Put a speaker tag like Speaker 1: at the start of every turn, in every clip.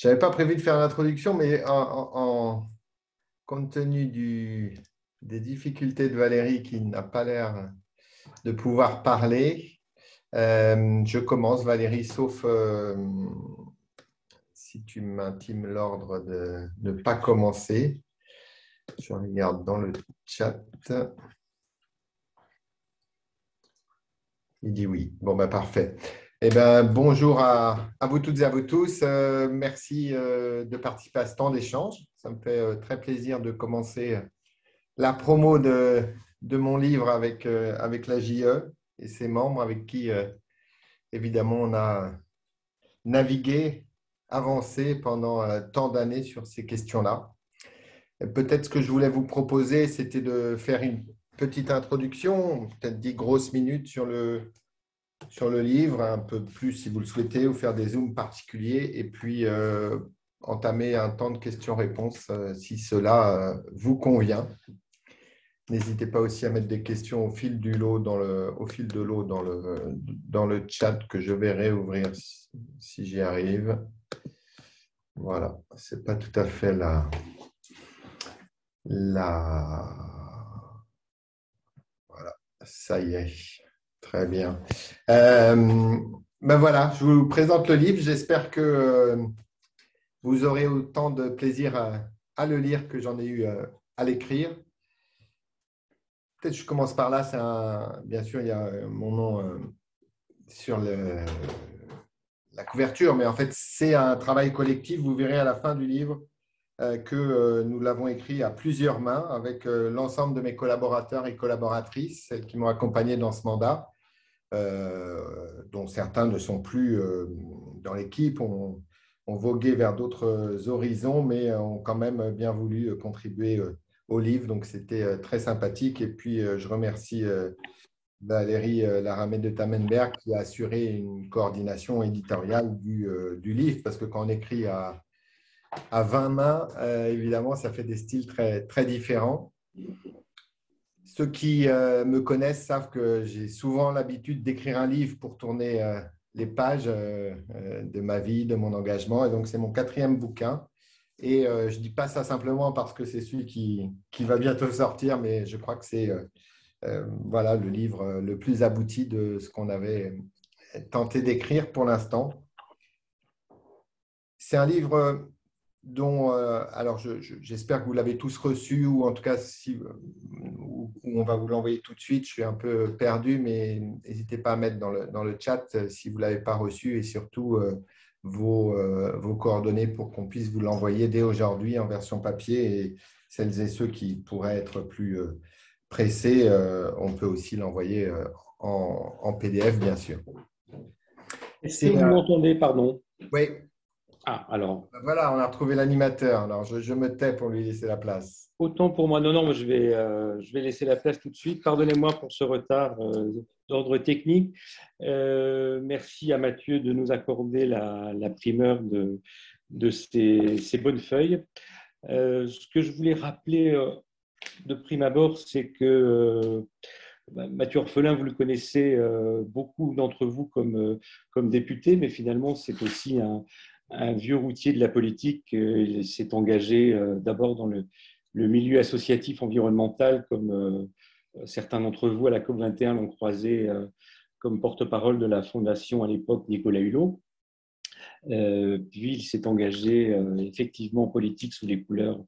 Speaker 1: n'avais pas prévu de faire l'introduction, mais compte tenu des difficultés de Valérie qui n'a pas l'air de pouvoir parler, je commence, Valérie, sauf si tu m'intimes l'ordre de ne pas commencer. Je regarde dans le chat. Il dit oui. Bon, ben, parfait. Eh ben, bonjour à vous toutes et à vous tous. Merci de participer à ce temps d'échange. Ça me fait très plaisir de commencer la promo de mon livre avec la JE et ses membres avec qui, évidemment, on a navigué, avancé pendant tant d'années sur ces questions-là. Peut-être ce que je voulais vous proposer, c'était de faire une petite introduction, peut-être 10 grosses minutes sur le livre, un peu plus si vous le souhaitez, ou faire des zooms particuliers, et puis entamer un temps de questions-réponses si cela vous convient. N'hésitez pas aussi à mettre des questions au fil de l'eau dans le chat que je vais réouvrir si j'y arrive. Voilà, ce n'est pas tout à fait Voilà, ça y est. Très bien. Ben voilà, je vous présente le livre. J'espère que vous aurez autant de plaisir à le lire que j'en ai eu à l'écrire. Peut-être que je commence par là. Bien sûr, il y a mon nom sur la couverture, mais en fait, c'est un travail collectif. Vous verrez à la fin du livre que nous l'avons écrit à plusieurs mains avec l'ensemble de mes collaborateurs et collaboratrices, celles qui m'ont accompagné dans ce mandat. Dont certains ne sont plus dans l'équipe, ont vogué vers d'autres horizons, mais ont quand même bien voulu contribuer au livre. Donc, c'était très sympathique. Et puis, je remercie Valérie Laramé de Tamenberg qui a assuré une coordination éditoriale du livre, parce que quand on écrit à 20 mains, évidemment, ça fait des styles très, très différents. Ceux qui me connaissent savent que j'ai souvent l'habitude d'écrire un livre pour tourner les pages de ma vie, de mon engagement. Et donc, c'est mon 4e bouquin. Et je ne dis pas ça simplement parce que c'est celui qui va bientôt sortir, mais je crois que c'est voilà, le livre le plus abouti de ce qu'on avait tenté d'écrire pour l'instant. C'est un livre dont, alors j'espère que vous l'avez tous reçu, ou en tout cas, où on va vous l'envoyer tout de suite. Je suis un peu perdu, mais n'hésitez pas à mettre dans le chat si vous ne l'avez pas reçu, et surtout vos coordonnées pour qu'on puisse vous l'envoyer dès aujourd'hui en version papier. Et celles et ceux qui pourraient être plus pressés, on peut aussi l'envoyer en PDF, bien sûr.
Speaker 2: Est-ce que vous m'entendez, pardon?
Speaker 1: Oui.
Speaker 2: Ah, alors.
Speaker 1: Voilà, on a retrouvé l'animateur. Alors, je me tais pour lui laisser la place.
Speaker 2: Autant pour moi. Non, non, je vais laisser la place tout de suite. Pardonnez-moi pour ce retard d'ordre technique. Merci à Mathieu de nous accorder la primeur de ces bonnes feuilles. Ce que je voulais rappeler de prime abord, c'est que Mathieu Orphelin, vous le connaissez, beaucoup d'entre vous comme député, mais finalement, c'est aussi un vieux routier de la politique. Il s'est engagé d'abord dans le milieu associatif environnemental, comme certains d'entre vous à la COP21 l'ont croisé comme porte-parole de la fondation à l'époque Nicolas Hulot. Puis il s'est engagé effectivement en politique sous les couleurs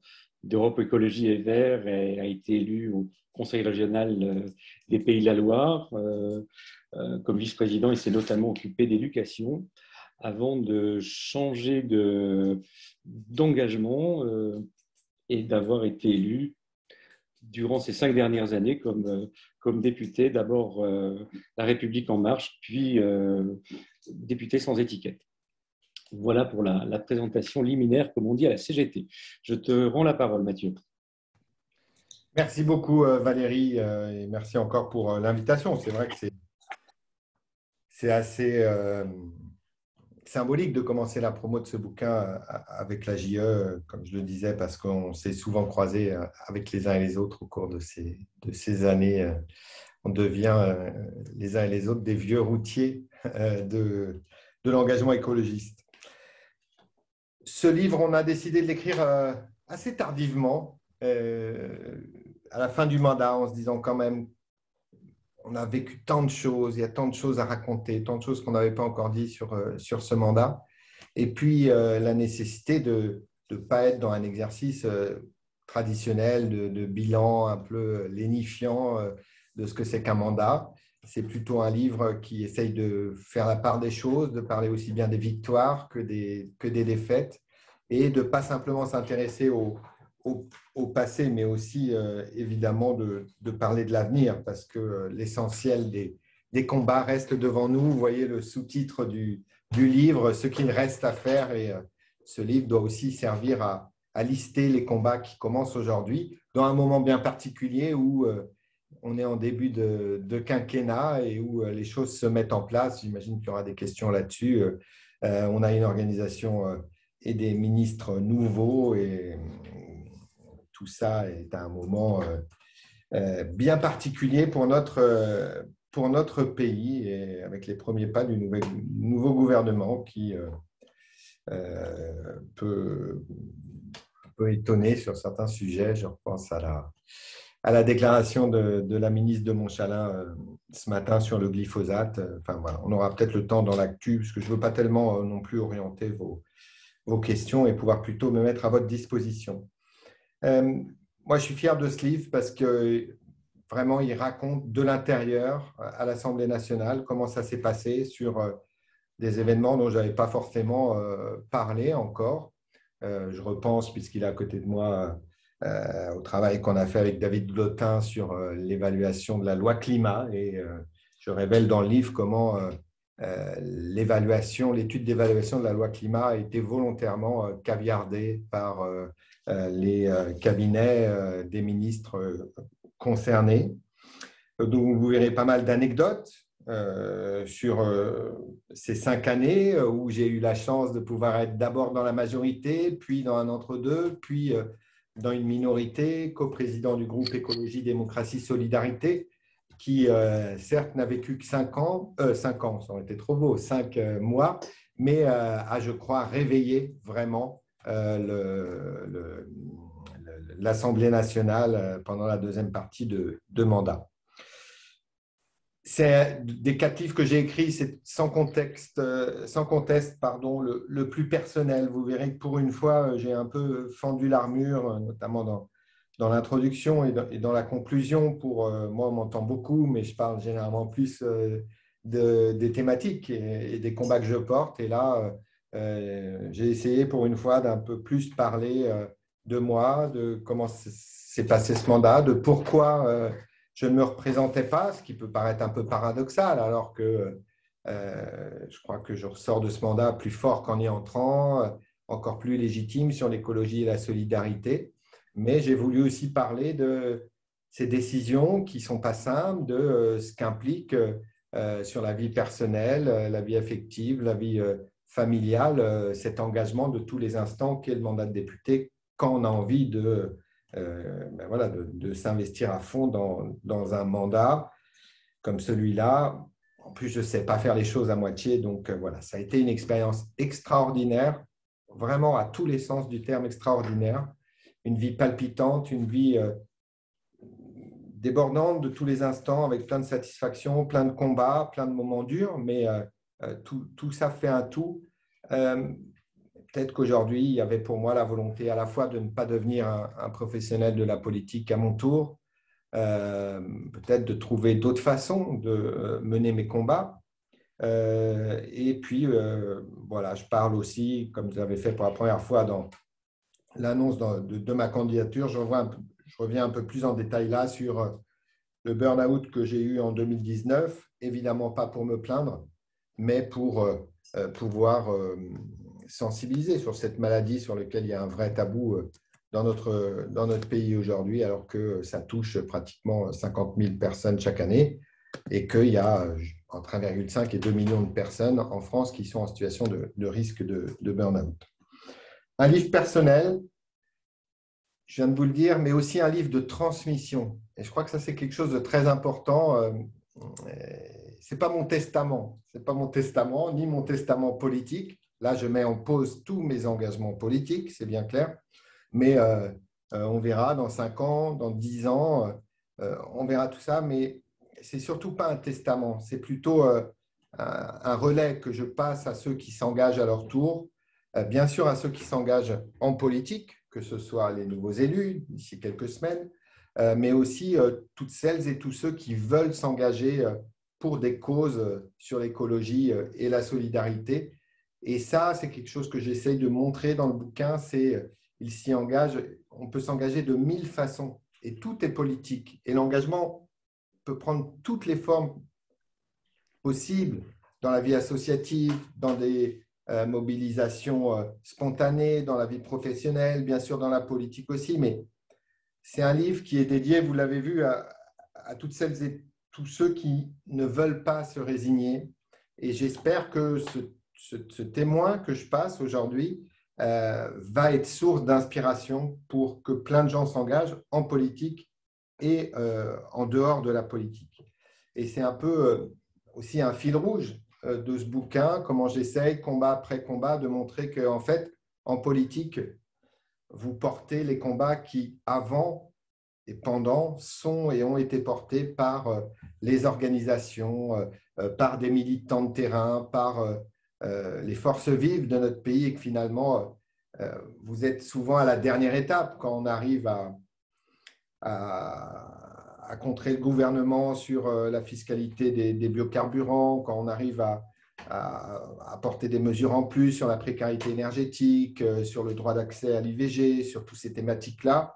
Speaker 2: d'Europe Écologie et Verts et a été élu au Conseil régional des Pays de la Loire. Comme vice-président, il s'est notamment occupé d'éducation avant de changer d'engagement et d'avoir été élu durant ces 5 dernières années comme député, d'abord La République En Marche, puis député sans étiquette. Voilà pour la présentation liminaire, comme on dit à la CGT. Je te rends la parole, Mathieu.
Speaker 1: Merci beaucoup, Valérie, et merci encore pour l'invitation. C'est vrai que c'est assez symbolique de commencer la promo de ce bouquin avec la JE, comme je le disais, parce qu'on s'est souvent croisés avec les uns et les autres au cours de ces années. On devient les uns et les autres des vieux routiers de l'engagement écologiste. ce livre, on a décidé de l'écrire assez tardivement, à la fin du mandat, en se disant quand même, on a vécu tant de choses, il y a tant de choses à raconter, tant de choses qu'on n'avait pas encore dit sur ce mandat. Et puis, la nécessité de ne pas être dans un exercice traditionnel de bilan un peu lénifiant de ce que c'est qu'un mandat. C'est plutôt un livre qui essaye de faire la part des choses, de parler aussi bien des victoires que des défaites, et de ne pas simplement s'intéresser au passé, mais aussi évidemment de parler de l'avenir, parce que l'essentiel des combats reste devant nous. Vous voyez le sous-titre du livre, ce qu'il reste à faire, et ce livre doit aussi servir à lister les combats qui commencent aujourd'hui, dans un moment bien particulier où on est en début de quinquennat et où les choses se mettent en place. J'imagine qu'il y aura des questions là-dessus. On a une organisation et des ministres nouveaux, et tout ça est à un moment bien particulier pour notre pays, et avec les premiers pas du nouveau gouvernement qui peut étonner sur certains sujets. Je repense à la déclaration de la ministre de Montchalin ce matin sur le glyphosate. Enfin, voilà, on aura peut-être le temps dans l'actu, parce que je ne veux pas tellement non plus orienter vos questions et pouvoir plutôt me mettre à votre disposition. Moi, je suis fier de ce livre parce que vraiment, il raconte de l'intérieur à l'Assemblée nationale comment ça s'est passé sur des événements dont je n'avais pas forcément parlé encore. Je repense, puisqu'il est à côté de moi, au travail qu'on a fait avec David Glotin sur l'évaluation de la loi climat. Et je révèle dans le livre comment l'étude d'évaluation de la loi climat a été volontairement caviardée par les cabinets des ministres concernés. Donc, vous verrez pas mal d'anecdotes sur ces 5 années où j'ai eu la chance de pouvoir être d'abord dans la majorité, puis dans un entre-deux, puis dans une minorité, coprésident du groupe Écologie, Démocratie, Solidarité, qui certes n'a vécu que 5 ans, 5 ans, ça aurait été trop beau, 5 mois, mais a, je crois, réveillé vraiment l'Assemblée nationale pendant la deuxième partie de mandat. C'est des 4 livres que j'ai écrits, c'est sans conteste, le plus personnel. Vous verrez que pour une fois, j'ai un peu fendu l'armure, notamment dans l'introduction et dans la conclusion. Moi, on m'entend beaucoup, mais je parle généralement plus des thématiques et des combats que je porte. Et là, j'ai essayé pour une fois d'un peu plus parler de moi, de comment s'est passé ce mandat, de pourquoi je ne me représentais pas, ce qui peut paraître un peu paradoxal, alors que je crois que je ressors de ce mandat plus fort qu'en y entrant, encore plus légitime sur l'écologie et la solidarité. Mais j'ai voulu aussi parler de ces décisions qui ne sont pas simples, de ce qu'implique sur la vie personnelle, la vie affective, la vie familiale, cet engagement de tous les instants qu'est le mandat de député quand on a envie de s'investir à fond dans un mandat comme celui-là. En plus, je ne sais pas faire les choses à moitié. Donc, voilà, ça a été une expérience extraordinaire, vraiment à tous les sens du terme extraordinaire. Une vie palpitante, une vie débordante de tous les instants, avec plein de satisfactions, plein de combats, plein de moments durs, mais tout ça fait un tout. Peut-être qu'aujourd'hui, il y avait pour moi la volonté à la fois de ne pas devenir un professionnel de la politique à mon tour, peut-être de trouver d'autres façons de mener mes combats. Et puis, voilà, je parle aussi, comme je l'avais fait pour la première fois dans l'annonce de ma candidature, je reviens un peu plus en détail là sur le burn-out que j'ai eu en 2019, évidemment pas pour me plaindre, mais pour pouvoir sensibiliser sur cette maladie sur laquelle il y a un vrai tabou dans notre pays aujourd'hui, alors que ça touche pratiquement 50 000 personnes chaque année et qu'il y a entre 1,5 et 2 millions de personnes en France qui sont en situation de risque de burn-out. Un livre personnel, je viens de vous le dire, mais aussi un livre de transmission. Et je crois que ça, c'est quelque chose de très important. Ce n'est pas mon testament. Ce n'est pas mon testament, ni mon testament politique. Là, je mets en pause tous mes engagements politiques, c'est bien clair, mais on verra dans 5 ans, dans 10 ans, on verra tout ça, mais c'est surtout pas un testament, c'est plutôt un relais que je passe à ceux qui s'engagent à leur tour, bien sûr à ceux qui s'engagent en politique, que ce soit les nouveaux élus d'ici quelques semaines, mais aussi toutes celles et tous ceux qui veulent s'engager pour des causes sur l'écologie et la solidarité. Et ça, c'est quelque chose que j'essaye de montrer dans le bouquin, c'est il s'y engage, on peut s'engager de 1000 façons et tout est politique. Et l'engagement peut prendre toutes les formes possibles dans la vie associative, dans des mobilisations spontanées, dans la vie professionnelle, bien sûr dans la politique aussi, mais c'est un livre qui est dédié, vous l'avez vu, à toutes celles et tous ceux qui ne veulent pas se résigner. Et j'espère que ce témoin que je passe aujourd'hui va être source d'inspiration pour que plein de gens s'engagent en politique et en dehors de la politique. Et c'est un peu aussi un fil rouge de ce bouquin, comment j'essaye, combat après combat, de montrer qu'en fait, en politique, vous portez les combats qui, avant et pendant, sont et ont été portés par les organisations, par des militants de terrain, par les forces vives de notre pays et que finalement, vous êtes souvent à la dernière étape quand on arrive à contrer le gouvernement sur la fiscalité des biocarburants, quand on arrive à apporter des mesures en plus sur la précarité énergétique, sur le droit d'accès à l'IVG, sur toutes ces thématiques-là,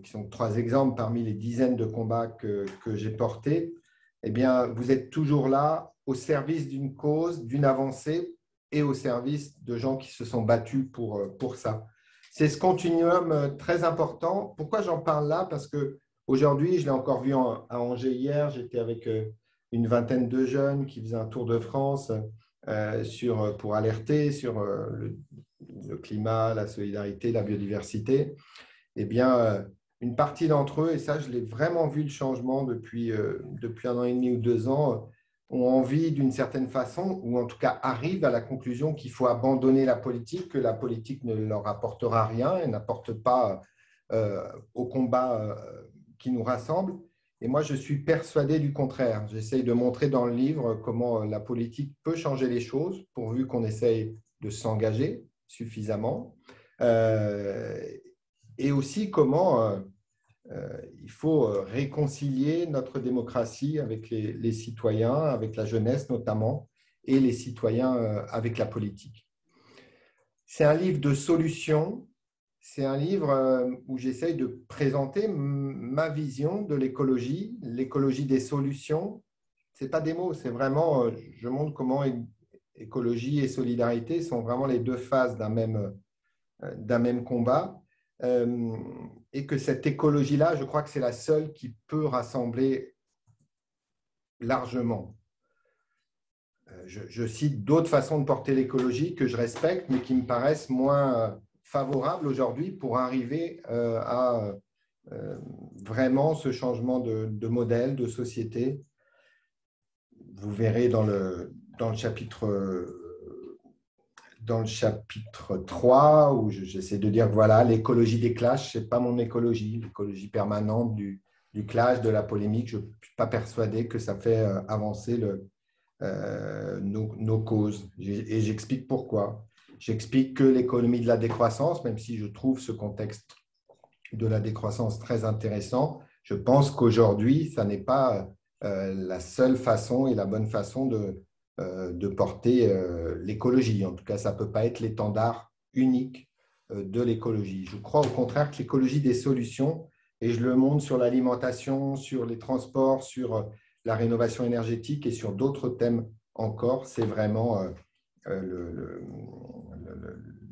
Speaker 1: qui sont 3 exemples parmi les dizaines de combats que j'ai portés, eh bien, vous êtes toujours là au service d'une cause, d'une avancée et au service de gens qui se sont battus pour ça. C'est ce continuum très important. Pourquoi j'en parle là? Parce qu'aujourd'hui, je l'ai encore vu à Angers hier, j'étais avec une vingtaine de jeunes qui faisaient un tour de France pour alerter sur le climat, la solidarité, la biodiversité. Eh bien, une partie d'entre eux, et ça, je l'ai vraiment vu le changement depuis 1 an et demi ou 2 ans, ont envie d'une certaine façon, ou en tout cas arrivent à la conclusion qu'il faut abandonner la politique, que la politique ne leur apportera rien et n'apporte pas au combat qui nous rassemble. Et moi, je suis persuadé du contraire. J'essaye de montrer dans le livre comment la politique peut changer les choses, pourvu qu'on essaye de s'engager suffisamment. Et aussi comment il faut réconcilier notre démocratie avec les citoyens, avec la jeunesse notamment, et les citoyens avec la politique. C'est un livre de solutions, c'est un livre où j'essaye de présenter ma vision de l'écologie des solutions. Ce n'est pas des mots, c'est vraiment, je montre comment écologie et solidarité sont vraiment les 2 phases d'un même combat. Et que cette écologie-là, je crois que c'est la seule qui peut rassembler largement. Je cite d'autres façons de porter l'écologie que je respecte, mais qui me paraissent moins favorables aujourd'hui pour arriver à vraiment ce changement de modèle, de société. Vous verrez dans le chapitre 3, où j'essaie de dire, voilà, l'écologie des clashs, ce n'est pas mon écologie, l'écologie permanente du clash, de la polémique. Je ne suis pas persuadé que ça fait avancer nos causes. Et j'explique pourquoi. J'explique que l'économie de la décroissance, même si je trouve ce contexte de la décroissance très intéressant, je pense qu'aujourd'hui, ça n'est pas la seule façon et la bonne façon de porter l'écologie. En tout cas, ça ne peut pas être l'étendard unique de l'écologie. Je crois au contraire que l'écologie des solutions, et je le montre sur l'alimentation, sur les transports, sur la rénovation énergétique et sur d'autres thèmes encore, c'est vraiment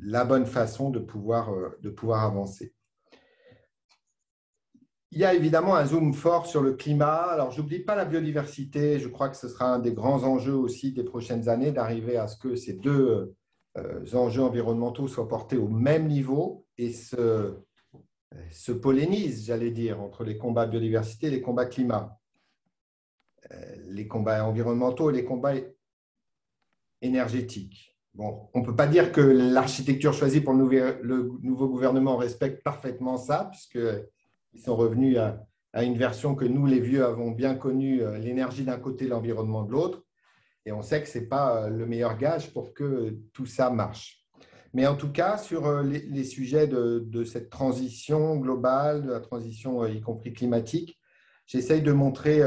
Speaker 1: la bonne façon de pouvoir avancer. Il y a évidemment un zoom fort sur le climat. Alors, je n'oublie pas la biodiversité. Je crois que ce sera un des grands enjeux aussi des prochaines années, d'arriver à ce que ces 2 enjeux environnementaux soient portés au même niveau et se pollinisent, j'allais dire, entre les combats biodiversité et les combats climat. Les combats environnementaux et les combats énergétiques. bon, on ne peut pas dire que l'architecture choisie pour le nouveau gouvernement respecte parfaitement ça, puisqu'ils sont revenus à une version que nous, les vieux, avons bien connue, l'énergie d'un côté, l'environnement de l'autre. Et on sait que ce n'est pas le meilleur gage pour que tout ça marche. Mais en tout cas, sur les sujets de cette transition globale, de la transition y compris climatique, j'essaye de montrer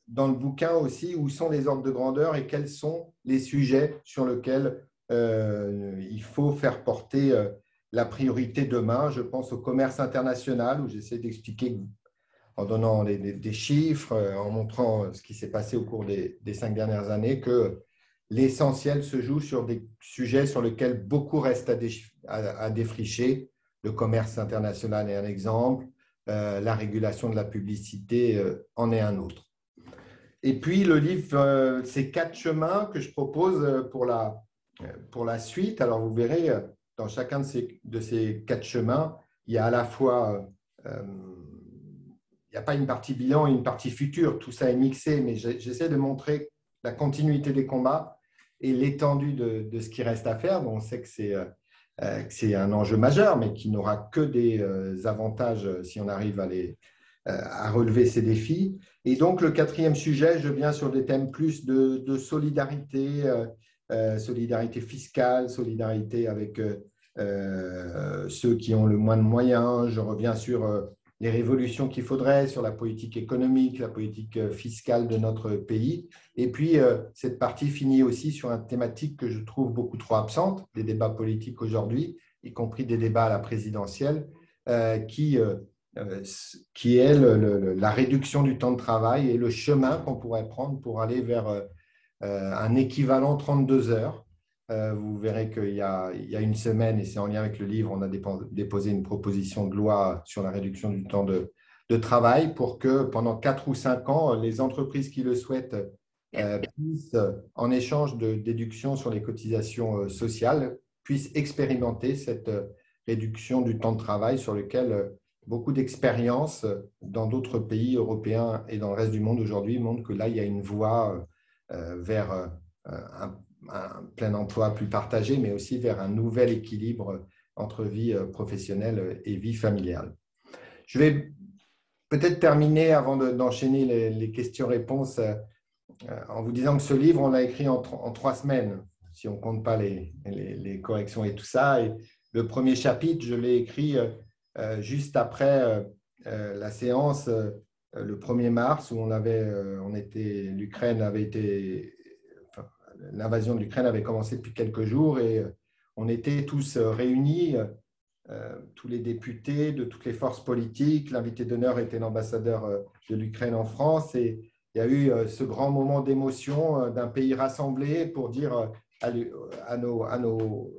Speaker 1: dans le bouquin aussi où sont les ordres de grandeur et quels sont les sujets sur lesquels il faut faire porter la priorité demain. Je pense au commerce international où j'essaie d'expliquer en donnant des chiffres, en montrant ce qui s'est passé au cours des 5 dernières années, que l'essentiel se joue sur des sujets sur lesquels beaucoup reste à défricher. Le commerce international est un exemple, la régulation de la publicité en est un autre. Et puis, le livre, c'est 4 chemins que je propose pour la suite. Alors, vous verrez, dans chacun de ces 4 chemins, il y a à la fois... il n'y a pas une partie bilan et une partie future, tout ça est mixé, mais j'essaie de montrer la continuité des combats et l'étendue de ce qui reste à faire. Bon, on sait que c'est un enjeu majeur, mais qui n'aura que des avantages si on arrive à relever ces défis. Et donc, le 4e sujet, je viens sur des thèmes plus de solidarité, solidarité fiscale, solidarité avec ceux qui ont le moins de moyens. Je reviens sur les révolutions qu'il faudrait, sur la politique économique, la politique fiscale de notre pays. Et puis, cette partie finit aussi sur une thématique que je trouve beaucoup trop absente des débats politiques aujourd'hui, y compris des débats à la présidentielle, qui est la réduction du temps de travail et le chemin qu'on pourrait prendre pour aller vers un équivalent 32 heures. Vous verrez qu'il y a une semaine, et c'est en lien avec le livre, on a déposé une proposition de loi sur la réduction du temps de travail pour que pendant 4 ou 5 ans, les entreprises qui le souhaitent puissent, en échange de déductions sur les cotisations sociales, puissent expérimenter cette réduction du temps de travail sur lequel beaucoup d'expériences dans d'autres pays européens et dans le reste du monde aujourd'hui montrent que là, il y a une voie vers un plein emploi plus partagé, mais aussi vers un nouvel équilibre entre vie professionnelle et vie familiale. Je vais peut-être terminer avant d'enchaîner les questions-réponses en vous disant que ce livre, on l'a écrit en 3 semaines, si on ne compte pas les corrections et tout ça. Et le premier chapitre, je l'ai écrit juste après la séance, le 1er mars, où l'Ukraine avait été... L'invasion de l'Ukraine avait commencé depuis quelques jours et on était tous réunis, tous les députés de toutes les forces politiques. L'invité d'honneur était l'ambassadeur de l'Ukraine en France et il y a eu ce grand moment d'émotion d'un pays rassemblé pour dire à nos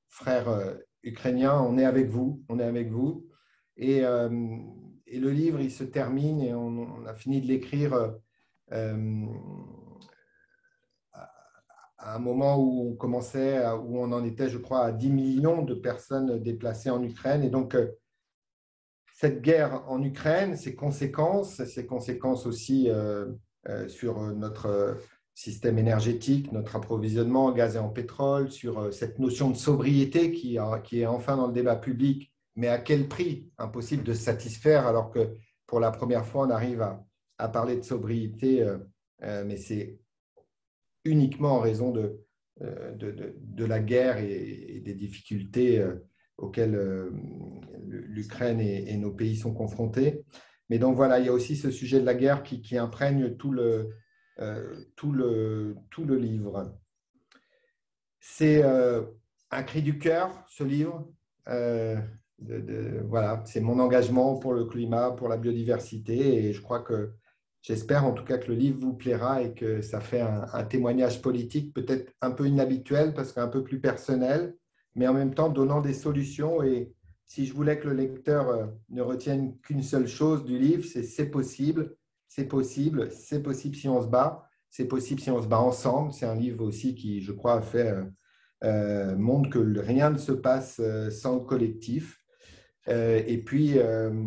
Speaker 1: frères ukrainiens, on est avec vous, on est avec vous. Et le livre, il se termine et on a fini de l'écrire à un moment où on en était, je crois, à 10 millions de personnes déplacées en Ukraine. Et donc, cette guerre en Ukraine, ses conséquences aussi sur notre système énergétique, notre approvisionnement en gaz et en pétrole, sur cette notion de sobriété qui est enfin dans le débat public, mais à quel prix? Impossible de se satisfaire alors que pour la première fois, on arrive à parler de sobriété, mais c'est uniquement en raison de la guerre et des difficultés auxquelles l'Ukraine et nos pays sont confrontés. Mais donc voilà, il y a aussi ce sujet de la guerre qui imprègne tout le livre. C'est un cri du cœur, ce livre. Voilà, c'est mon engagement pour le climat, pour la biodiversité, et je crois que j'espère en tout cas que le livre vous plaira et que ça fait un témoignage politique peut-être un peu inhabituel parce qu'un peu plus personnel, mais en même temps donnant des solutions. Et si je voulais que le lecteur ne retienne qu'une seule chose du livre, c'est possible, c'est possible, c'est possible si on se bat, c'est possible si on se bat ensemble. C'est un livre aussi qui, je crois, montre que rien ne se passe sans le collectif. Et puis,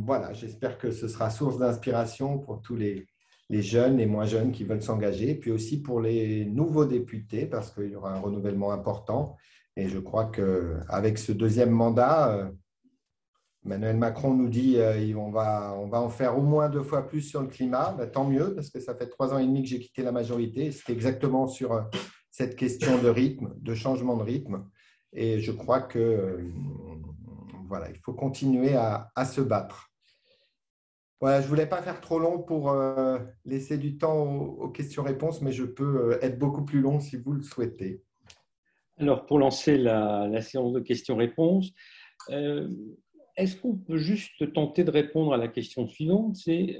Speaker 1: voilà, j'espère que ce sera source d'inspiration pour tous les jeunes et moins jeunes qui veulent s'engager, puis aussi pour les nouveaux députés, parce qu'il y aura un renouvellement important, Et je crois qu'avec ce deuxième mandat, Emmanuel Macron nous dit on va en faire au moins 2 fois plus sur le climat. Ben, tant mieux, parce que ça fait 3 ans et demi que j'ai quitté la majorité. C'était exactement sur cette question de rythme, de changement de rythme. Et je crois que voilà, il faut continuer à se battre. Voilà, je ne voulais pas faire trop long pour laisser du temps aux questions-réponses, mais je peux être beaucoup plus long si vous le souhaitez.
Speaker 2: Alors, pour lancer la séance de questions-réponses, est-ce qu'on peut juste tenter de répondre à la question suivante? C'est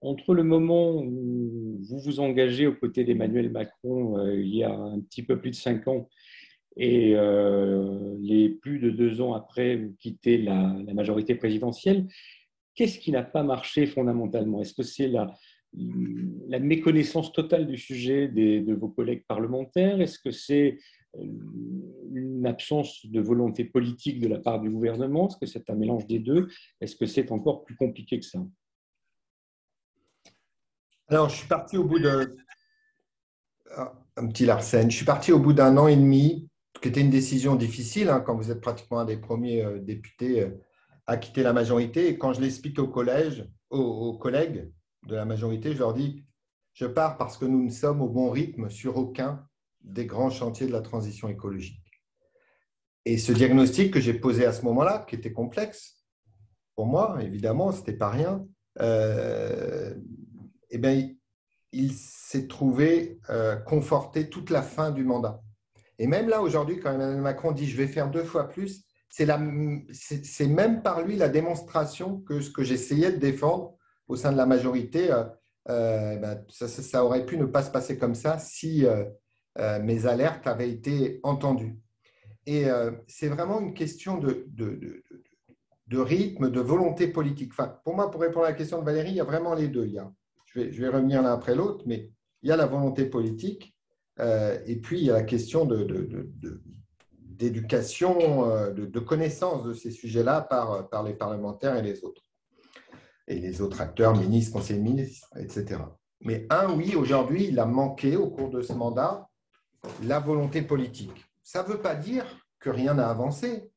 Speaker 2: entre le moment où vous vous engagez aux côtés d'Emmanuel Macron il y a un petit peu plus de 5 ans et les plus de 2 ans après, vous quittez la majorité présidentielle, qu'est-ce qui n'a pas marché fondamentalement? Est-ce que c'est la méconnaissance totale du sujet de vos collègues parlementaires? Est-ce que c'est une absence de volonté politique de la part du gouvernement? Est-ce que c'est un mélange des deux? Est-ce que c'est encore plus compliqué que ça?
Speaker 1: Alors, je suis parti au bout de… Un petit Larsen. Je suis parti au bout d'1 an et demi, qui était une décision difficile, hein, quand vous êtes pratiquement un des premiers députés à quitter la majorité. Et quand je l'explique au collège, aux collègues de la majorité, je leur dis, je pars parce que nous ne sommes au bon rythme sur aucun des grands chantiers de la transition écologique. Et ce diagnostic que j'ai posé à ce moment-là, qui était complexe, pour moi, évidemment, ce n'était pas rien, eh bien, il s'est trouvé conforté toute la fin du mandat. Et même là, aujourd'hui, quand Emmanuel Macron dit « je vais faire 2 fois plus », c'est même par lui la démonstration que ce que j'essayais de défendre au sein de la majorité, ça aurait pu ne pas se passer comme ça si mes alertes avaient été entendues. Et c'est vraiment une question de rythme, de volonté politique. Enfin, pour moi, pour répondre à la question de Valérie, il y a vraiment les deux. Je vais revenir l'un après l'autre, mais il y a la volonté politique et puis il y a la question d'éducation, de connaissance de ces sujets-là par les parlementaires et les autres acteurs, ministres, conseillers de ministres, etc. Mais oui, aujourd'hui, il a manqué au cours de ce mandat la volonté politique. Ça ne veut pas dire que rien n'a avancé.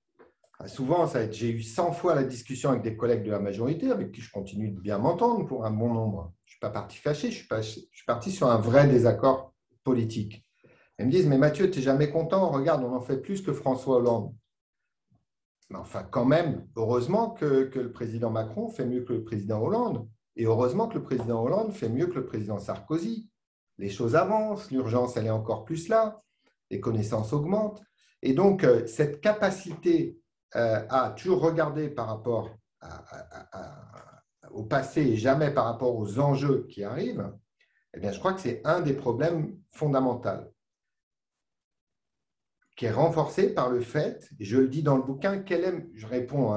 Speaker 1: Souvent, j'ai eu 100 fois la discussion avec des collègues de la majorité, avec qui je continue de bien m'entendre pour un bon nombre. Je ne suis pas parti fâché, je suis parti sur un vrai désaccord politique. Ils me disent, mais Mathieu, tu n'es jamais content, regarde, on en fait plus que François Hollande. Mais enfin, quand même, heureusement que le président Macron fait mieux que le président Hollande, et heureusement que le président Hollande fait mieux que le président Sarkozy. Les choses avancent, l'urgence, elle est encore plus là, les connaissances augmentent. Et donc, cette capacité à toujours regarder par rapport au passé et jamais par rapport aux enjeux qui arrivent, eh bien, je crois que c'est un des problèmes fondamentaux qui est renforcé par le fait, et je le dis dans le bouquin, je réponds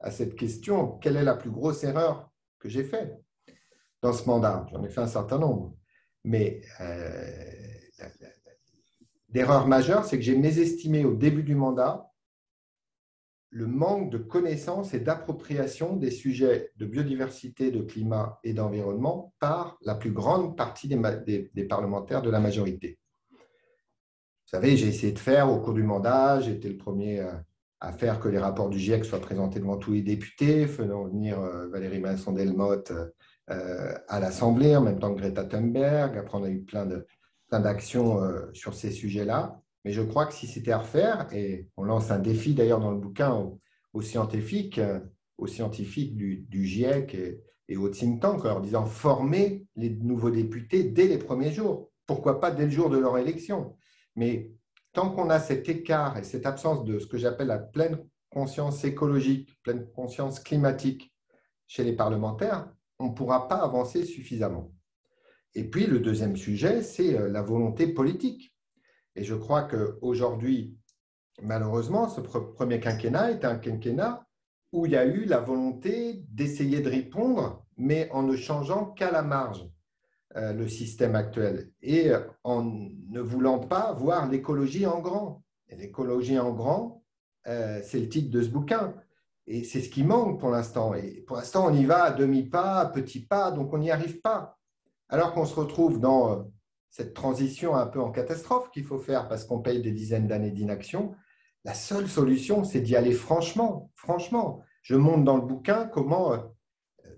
Speaker 1: à cette question, quelle est la plus grosse erreur que j'ai faite dans ce mandat? J'en ai fait un certain nombre. Mais l'erreur majeure, c'est que j'ai mésestimé au début du mandat le manque de connaissances et d'appropriation des sujets de biodiversité, de climat et d'environnement par la plus grande partie des parlementaires de la majorité. Vous savez, j'ai essayé de faire au cours du mandat, j'ai été le premier à faire que les rapports du GIEC soient présentés devant tous les députés, faisant venir Valérie Masson-Delmotte à l'Assemblée, en même temps que Greta Thunberg. Après, on a eu plein d'actions sur ces sujets-là. Mais je crois que si c'était à refaire, et on lance un défi d'ailleurs dans le bouquin aux scientifiques du GIEC et aux think tanks, en leur disant former les nouveaux députés dès les premiers jours. Pourquoi pas dès le jour de leur élection? Mais tant qu'on a cet écart et cette absence de ce que j'appelle la pleine conscience écologique, pleine conscience climatique chez les parlementaires, on ne pourra pas avancer suffisamment. Et puis, le deuxième sujet, c'est la volonté politique. Et je crois qu'aujourd'hui, malheureusement, ce premier quinquennat est un quinquennat où il y a eu la volonté d'essayer de répondre, mais en ne changeant qu'à la marge le système actuel et en ne voulant pas voir l'écologie en grand. Et l'écologie en grand, c'est le titre de ce bouquin. Et c'est ce qui manque pour l'instant. Et pour l'instant, on y va à demi-pas, à petits pas, donc on n'y arrive pas. Alors qu'on se retrouve dans cette transition un peu en catastrophe qu'il faut faire parce qu'on paye des dizaines d'années d'inaction, la seule solution, c'est d'y aller franchement. Franchement, je montre dans le bouquin comment,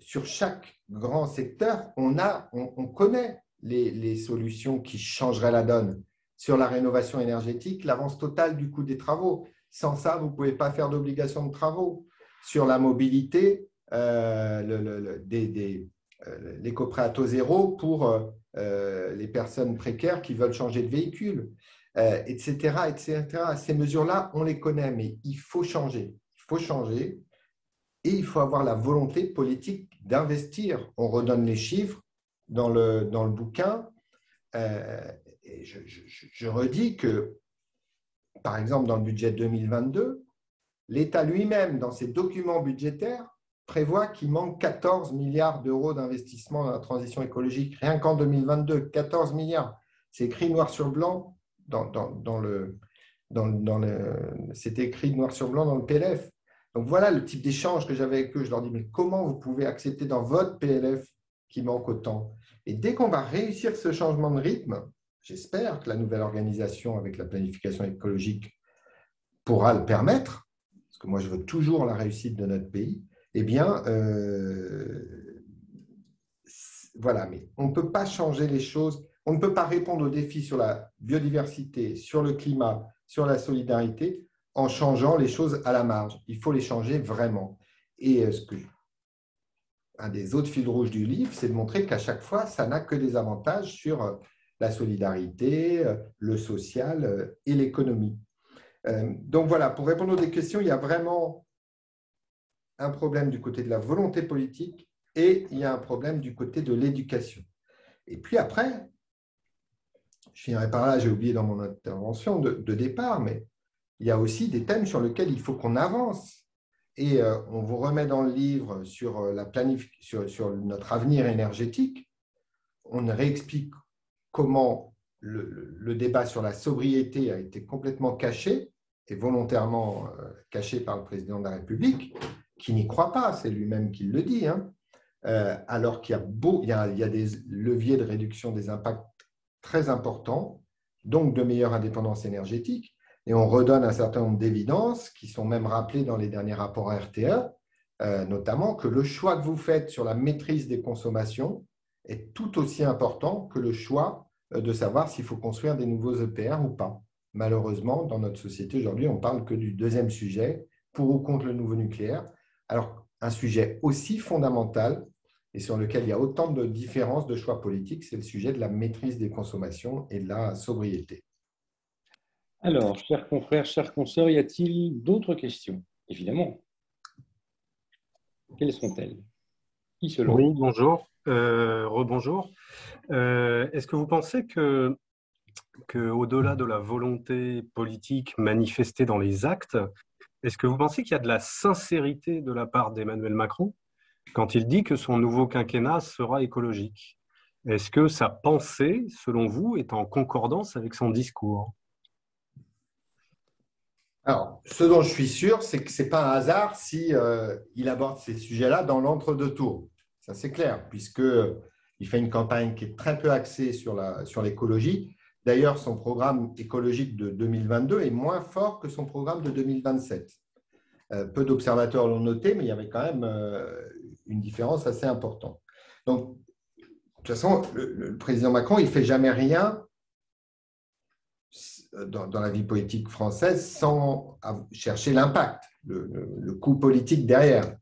Speaker 1: sur chaque grand secteur, on connaît les solutions qui changeraient la donne. Sur la rénovation énergétique, l'avance totale du coût des travaux. Sans ça, vous ne pouvez pas faire d'obligation de travaux. Sur la mobilité, l'éco-prêt à taux zéro pour les personnes précaires qui veulent changer de véhicule, etc., etc. Ces mesures-là, on les connaît, mais il faut changer. Il faut changer et il faut avoir la volonté politique d'investir. On redonne les chiffres dans le bouquin. Et je redis que, par exemple, dans le budget 2022, l'État lui-même, dans ses documents budgétaires, prévoit qu'il manque 14 milliards d'euros d'investissement dans la transition écologique. Rien qu'en 2022, 14 milliards. C'est écrit noir sur blanc c'est écrit noir sur blanc dans le PLF. Donc voilà le type d'échange que j'avais avec eux. Je leur dis, mais comment vous pouvez accepter dans votre PLF qu'il manque autant? Et dès qu'on va réussir ce changement de rythme, j'espère que la nouvelle organisation avec la planification écologique pourra le permettre, parce que moi je veux toujours la réussite de notre pays, eh bien, voilà, mais on ne peut pas changer les choses, on ne peut pas répondre aux défis sur la biodiversité, sur le climat, sur la solidarité, en changeant les choses à la marge. Il faut les changer vraiment. Et un des autres fils rouges du livre, c'est de montrer qu'à chaque fois, ça n'a que des avantages sur la solidarité, le social et l'économie. Donc voilà, pour répondre aux questions, il y a vraiment un problème du côté de la volonté politique et il y a un problème du côté de l'éducation. Et puis après, je finirai par là, j'ai oublié dans mon intervention de départ, mais il y a aussi des thèmes sur lesquels il faut qu'on avance. Et on vous remet dans le livre sur notre avenir énergétique. On réexplique comment le débat sur la sobriété a été complètement caché et volontairement caché par le président de la République, qui n'y croit pas, c'est lui-même qui le dit, hein. Alors qu'il y a des leviers de réduction des impacts très importants, donc de meilleure indépendance énergétique. Et on redonne un certain nombre d'évidences qui sont même rappelées dans les derniers rapports RTE, notamment que le choix que vous faites sur la maîtrise des consommations est tout aussi important que le choix de savoir s'il faut construire des nouveaux EPR ou pas. Malheureusement, dans notre société aujourd'hui, on ne parle que du deuxième sujet, pour ou contre le nouveau nucléaire. Alors, un sujet aussi fondamental et sur lequel il y a autant de différences de choix politiques, c'est le sujet de la maîtrise des consommations et de la sobriété.
Speaker 2: Alors, chers confrères, chères consoeurs, y a-t-il d'autres questions? Évidemment. Quelles sont-elles? Qui se lance?
Speaker 3: Oui, bonjour. Rebonjour. Est-ce que vous pensez que au-delà de la volonté politique manifestée dans les actes, est-ce que vous pensez qu'il y a de la sincérité de la part d'Emmanuel Macron quand il dit que son nouveau quinquennat sera écologique? Est-ce que sa pensée, selon vous, est en concordance avec son discours?
Speaker 1: Alors, ce dont je suis sûr, c'est que ce n'est pas un hasard si il aborde ces sujets-là dans l'entre-deux tours. Ça, c'est clair, puisqu'il fait une campagne qui est très peu axée sur l'écologie. D'ailleurs, son programme écologique de 2022 est moins fort que son programme de 2027. Peu d'observateurs l'ont noté, mais il y avait quand même une différence assez importante. Donc, de toute façon, le président Macron, il ne fait jamais rien dans la vie politique française sans chercher l'impact, le coût politique derrière.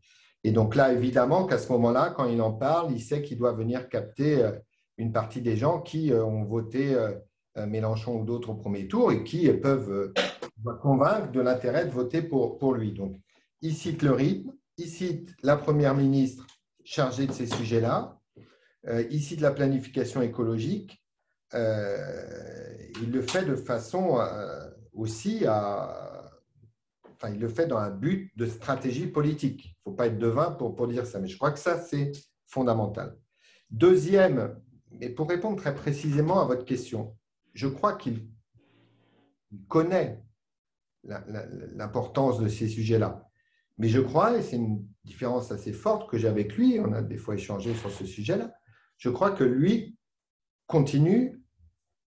Speaker 1: Et donc là, évidemment, qu'à ce moment-là, quand il en parle, il sait qu'il doit venir capter une partie des gens qui ont voté Mélenchon ou d'autres au premier tour et qui peuvent convaincre de l'intérêt de voter pour lui. Donc, il cite le rythme, il cite la Première ministre chargée de ces sujets-là, il cite la planification écologique. Il le fait de façon aussi il le fait dans un but de stratégie politique. Il ne faut pas être devin pour dire ça, mais je crois que ça, c'est fondamental. Deuxième, et pour répondre très précisément à votre question, je crois qu'il connaît l'importance de ces sujets-là. Mais je crois, et c'est une différence assez forte que j'ai avec lui, on a des fois échangé sur ce sujet-là, je crois que lui continue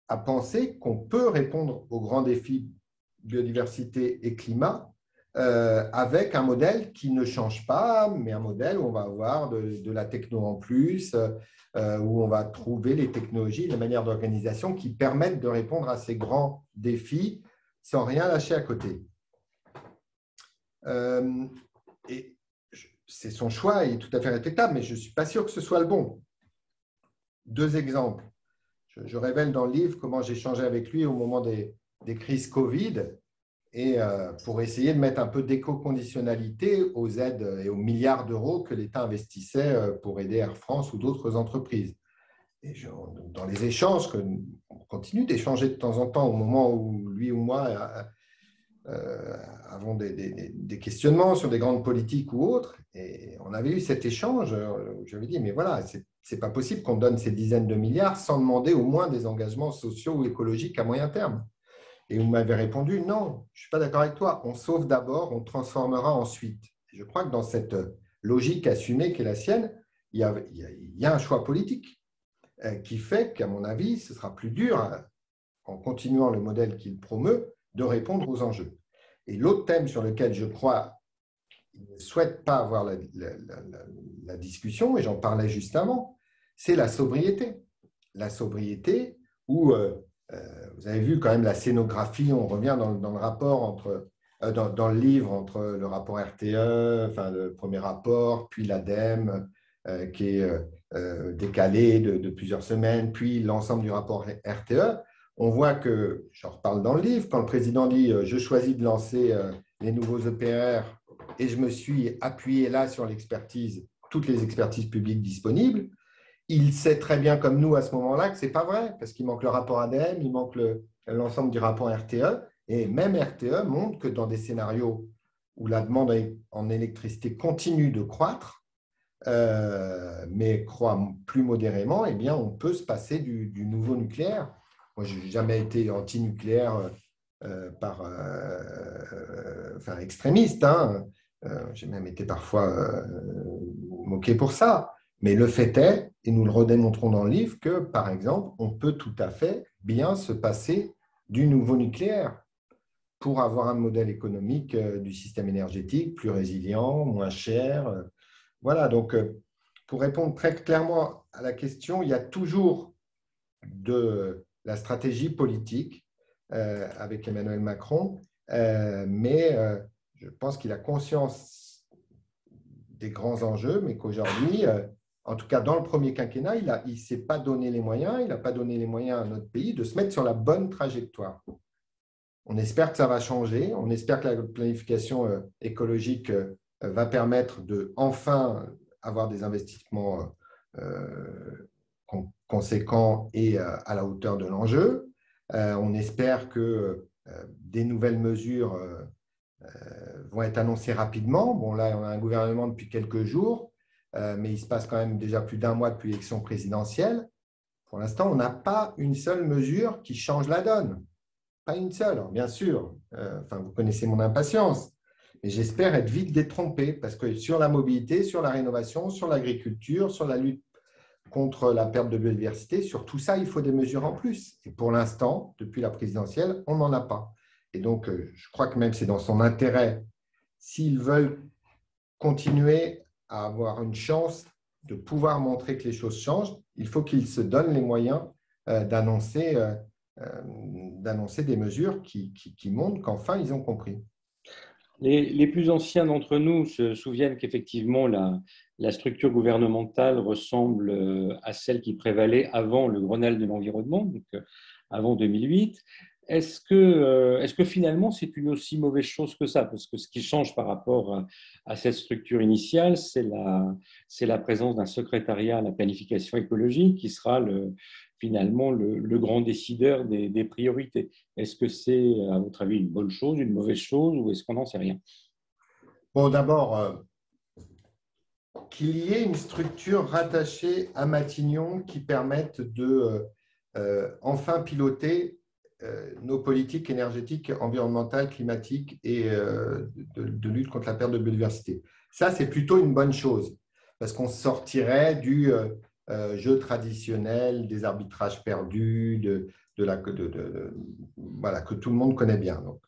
Speaker 1: à penser qu'on peut répondre aux grands défis biodiversité et climat avec un modèle qui ne change pas, mais un modèle où on va avoir de la techno en plus, où on va trouver les technologies, les manières d'organisation qui permettent de répondre à ces grands défis sans rien lâcher à côté. Et c'est son choix, il est tout à fait respectable, mais je ne suis pas sûr que ce soit le bon. 2 exemples. Je révèle dans le livre comment j'ai échangé avec lui au moment des crises Covid et pour essayer de mettre un peu d'éco-conditionnalité aux aides et aux milliards d'euros que l'État investissait pour aider Air France ou d'autres entreprises. Et dans les échanges, on continue d'échanger de temps en temps au moment où lui ou moi avons des questionnements sur des grandes politiques ou autres. Et on avait eu cet échange où j'avais dit, mais voilà, c'est pas possible qu'on donne ces dizaines de milliards sans demander au moins des engagements sociaux ou écologiques à moyen terme. Et vous m'avez répondu, non, je ne suis pas d'accord avec toi. On sauve d'abord, on transformera ensuite. Et je crois que dans cette logique assumée qui est la sienne, il y a un choix politique qui fait qu'à mon avis, ce sera plus dur, en continuant le modèle qu'il promeut, de répondre aux enjeux. Et l'autre thème sur lequel je crois qu'il ne souhaite pas avoir la discussion, et j'en parlais juste avant, c'est la sobriété. La sobriété où, vous avez vu quand même la scénographie, on revient dans le rapport dans le livre entre le rapport RTE, enfin le premier rapport, puis l'ADEME, qui est décalé de plusieurs semaines, puis l'ensemble du rapport RTE. On voit que, j'en reparle dans le livre, quand le président dit « je choisis de lancer les nouveaux EPR » et je me suis appuyé là sur l'expertise, toutes les expertises publiques disponibles, il sait très bien comme nous à ce moment-là que ce n'est pas vrai, parce qu'il manque le rapport ADEME, il manque l'ensemble du rapport RTE, et même RTE montre que dans des scénarios où la demande en électricité continue de croître, mais croît plus modérément, eh bien, on peut se passer du nouveau nucléaire. Moi, je n'ai jamais été anti-nucléaire enfin, extrémiste. Hein. J'ai même été parfois moqué pour ça. Mais le fait est, et nous le redémontrons dans le livre, que, par exemple, on peut tout à fait bien se passer du nouveau nucléaire pour avoir un modèle économique du système énergétique plus résilient, moins cher. Voilà, donc pour répondre très clairement à la question, il y a toujours de la stratégie politique avec Emmanuel Macron, mais je pense qu'il a conscience des grands enjeux, mais qu'aujourd'hui, en tout cas dans le premier quinquennat, il ne s'est pas donné les moyens, il n'a pas donné les moyens à notre pays de se mettre sur la bonne trajectoire. On espère que ça va changer, on espère que la planification écologique va permettre de enfin avoir des investissements conséquents et à la hauteur de l'enjeu. On espère que des nouvelles mesures vont être annoncées rapidement. Bon, là, on a un gouvernement depuis quelques jours, mais il se passe quand même déjà plus d'1 mois depuis l'élection présidentielle. Pour l'instant, on n'a pas une seule mesure qui change la donne. Pas une seule, alors, bien sûr. Enfin, vous connaissez mon impatience. Mais j'espère être vite détrompé parce que sur la mobilité, sur la rénovation, sur l'agriculture, sur la lutte contre la perte de biodiversité, sur tout ça, il faut des mesures en plus. Et pour l'instant, depuis la présidentielle, on n'en a pas. Et donc, je crois que même c'est dans son intérêt, s'ils veulent continuer à avoir une chance de pouvoir montrer que les choses changent, il faut qu'ils se donnent les moyens d'annoncer des mesures qui montrent qu'enfin, ils ont compris.
Speaker 2: Les plus anciens d'entre nous se souviennent qu'effectivement, la structure gouvernementale ressemble à celle qui prévalait avant le Grenelle de l'environnement, donc avant 2008. Est-ce que finalement, c'est une aussi mauvaise chose que ça? Parce que ce qui change par rapport à cette structure initiale, c'est la présence d'un secrétariat à la planification écologique qui sera finalement le grand décideur des priorités. Est-ce que c'est, à votre avis, une bonne chose, une mauvaise chose, ou est-ce qu'on n'en sait rien?
Speaker 1: Bon, d'abord, qu'il y ait une structure rattachée à Matignon qui permette de enfin piloter nos politiques énergétiques, environnementales, climatiques et de lutte contre la perte de biodiversité. Ça, c'est plutôt une bonne chose parce qu'on sortirait du jeu traditionnel des arbitrages perdus, voilà, que tout le monde connaît bien. Donc,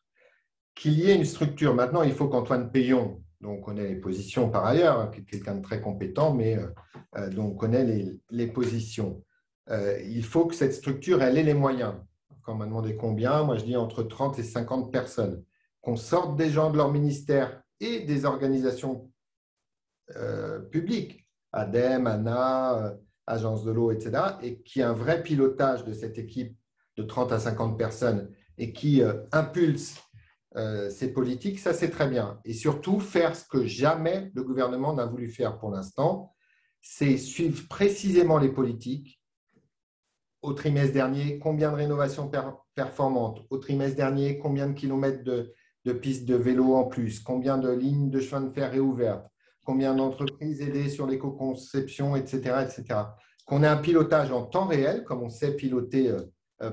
Speaker 1: qu'il y ait une structure. Maintenant, il faut qu'Antoine Peillon, dont on connaît les positions par ailleurs, hein, qui est quelqu'un de très compétent, mais dont on connaît les positions. Il faut que cette structure, elle ait les moyens. Quand on m'a demandé combien, moi je dis entre 30 et 50 personnes. Qu'on sorte des gens de leur ministère et des organisations publiques, ADEME, ANA, Agence de l'eau, etc., et qui a un vrai pilotage de cette équipe de 30 à 50 personnes et qui impulse ces politiques, ça c'est très bien. Et surtout, faire ce que jamais le gouvernement n'a voulu faire pour l'instant, c'est suivre précisément les politiques. Au trimestre dernier, combien de rénovations performantes? Au trimestre dernier, combien de kilomètres de pistes de vélo en plus? Combien de lignes de chemin de fer réouvertes? Combien d'entreprises aidées sur l'éco-conception, etc., etc. Qu'on ait un pilotage en temps réel, comme on sait piloter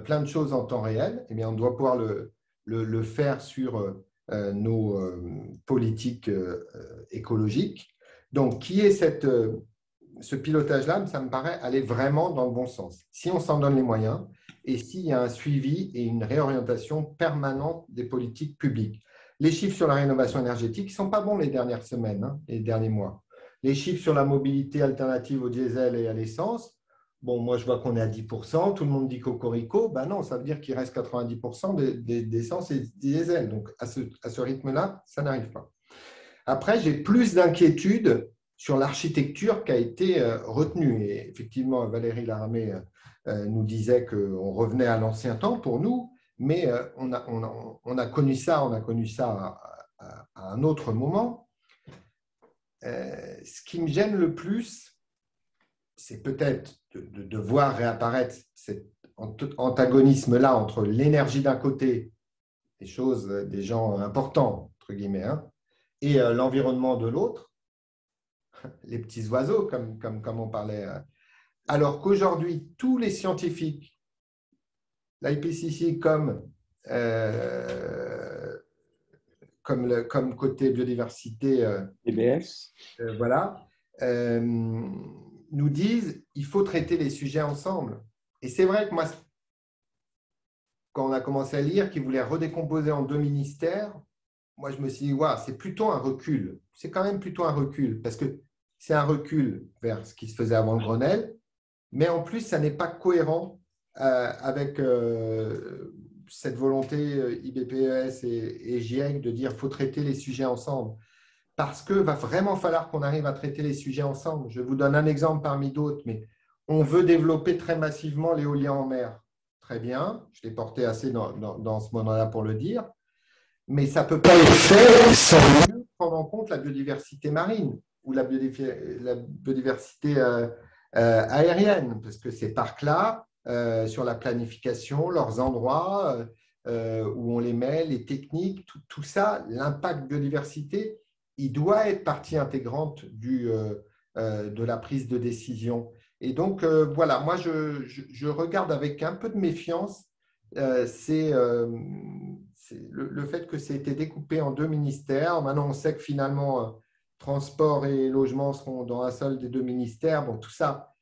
Speaker 1: plein de choses en temps réel, eh bien, on doit pouvoir le faire sur nos politiques écologiques. Donc, qui est ce pilotage-là, ça me paraît aller vraiment dans le bon sens. Si on s'en donne les moyens et s'il y a un suivi et une réorientation permanente des politiques publiques. Les chiffres sur la rénovation énergétique ne sont pas bons les dernières semaines, hein, les derniers mois. Les chiffres sur la mobilité alternative au diesel et à l'essence, bon, moi je vois qu'on est à 10%, tout le monde dit cocorico, ben non, ça veut dire qu'il reste 90% d'essence et diesel. Donc à ce rythme-là, ça n'arrive pas. Après, j'ai plus d'inquiétude sur l'architecture qui a été retenue. Et effectivement, Valérie Laramé nous disait qu'on revenait à l'ancien temps pour nous, mais on a connu ça à un autre moment. Ce qui me gêne le plus, c'est peut-être de voir réapparaître cet antagonisme-là entre l'énergie d'un côté, des gens importants, entre guillemets, hein, et l'environnement de l'autre, les petits oiseaux, comme on parlait. Alors qu'aujourd'hui, tous les scientifiques, l'IPCC comme côté biodiversité,
Speaker 2: EBS.
Speaker 1: Voilà, nous disent il faut traiter les sujets ensemble. Et c'est vrai que moi, quand on a commencé à lire qu'ils voulaient redécomposer en 2 ministères, moi, je me suis dit, wow, c'est plutôt un recul. C'est quand même plutôt un recul, parce que c'est un recul vers ce qui se faisait avant le Grenelle, mais en plus, ça n'est pas cohérent avec cette volonté IBPES et GIEC de dire qu'il faut traiter les sujets ensemble. Parce qu'il va vraiment falloir qu'on arrive à traiter les sujets ensemble. Je vous donne un exemple parmi d'autres, mais on veut développer très massivement l'éolien en mer. Très bien, je l'ai porté assez dans ce moment-là pour le dire, mais ça ne peut pas être fait sans mieux prendre en compte la biodiversité marine ou la biodiversité aérienne, parce que ces parcs-là, sur la planification, leurs endroits où on les met, les techniques, tout ça, l'impact biodiversité, il doit être partie intégrante de la prise de décision. Et donc, voilà, moi, je regarde avec un peu de méfiance c'est le fait que c'est été découpé en 2 ministères. Maintenant, on sait que finalement, transport et logement seront dans un seul des 2 ministères. Bon, tout ça,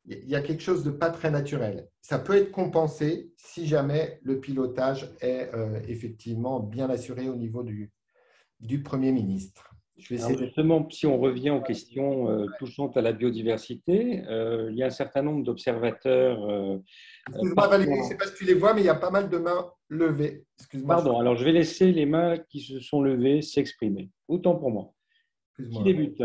Speaker 1: il y a quelque chose de pas très naturel. Ça peut être compensé si jamais le pilotage est effectivement bien assuré au niveau du Premier ministre.
Speaker 2: Alors justement, si on revient aux questions touchant à la biodiversité, il y a un certain nombre d'observateurs.
Speaker 1: Excuse-moi Valérie, je ne sais pas si tu les vois, mais il y a pas mal de mains levées. Excuse-moi.
Speaker 2: Pardon, alors je vais laisser les mains qui se sont levées s'exprimer. Autant pour moi. Qui débute?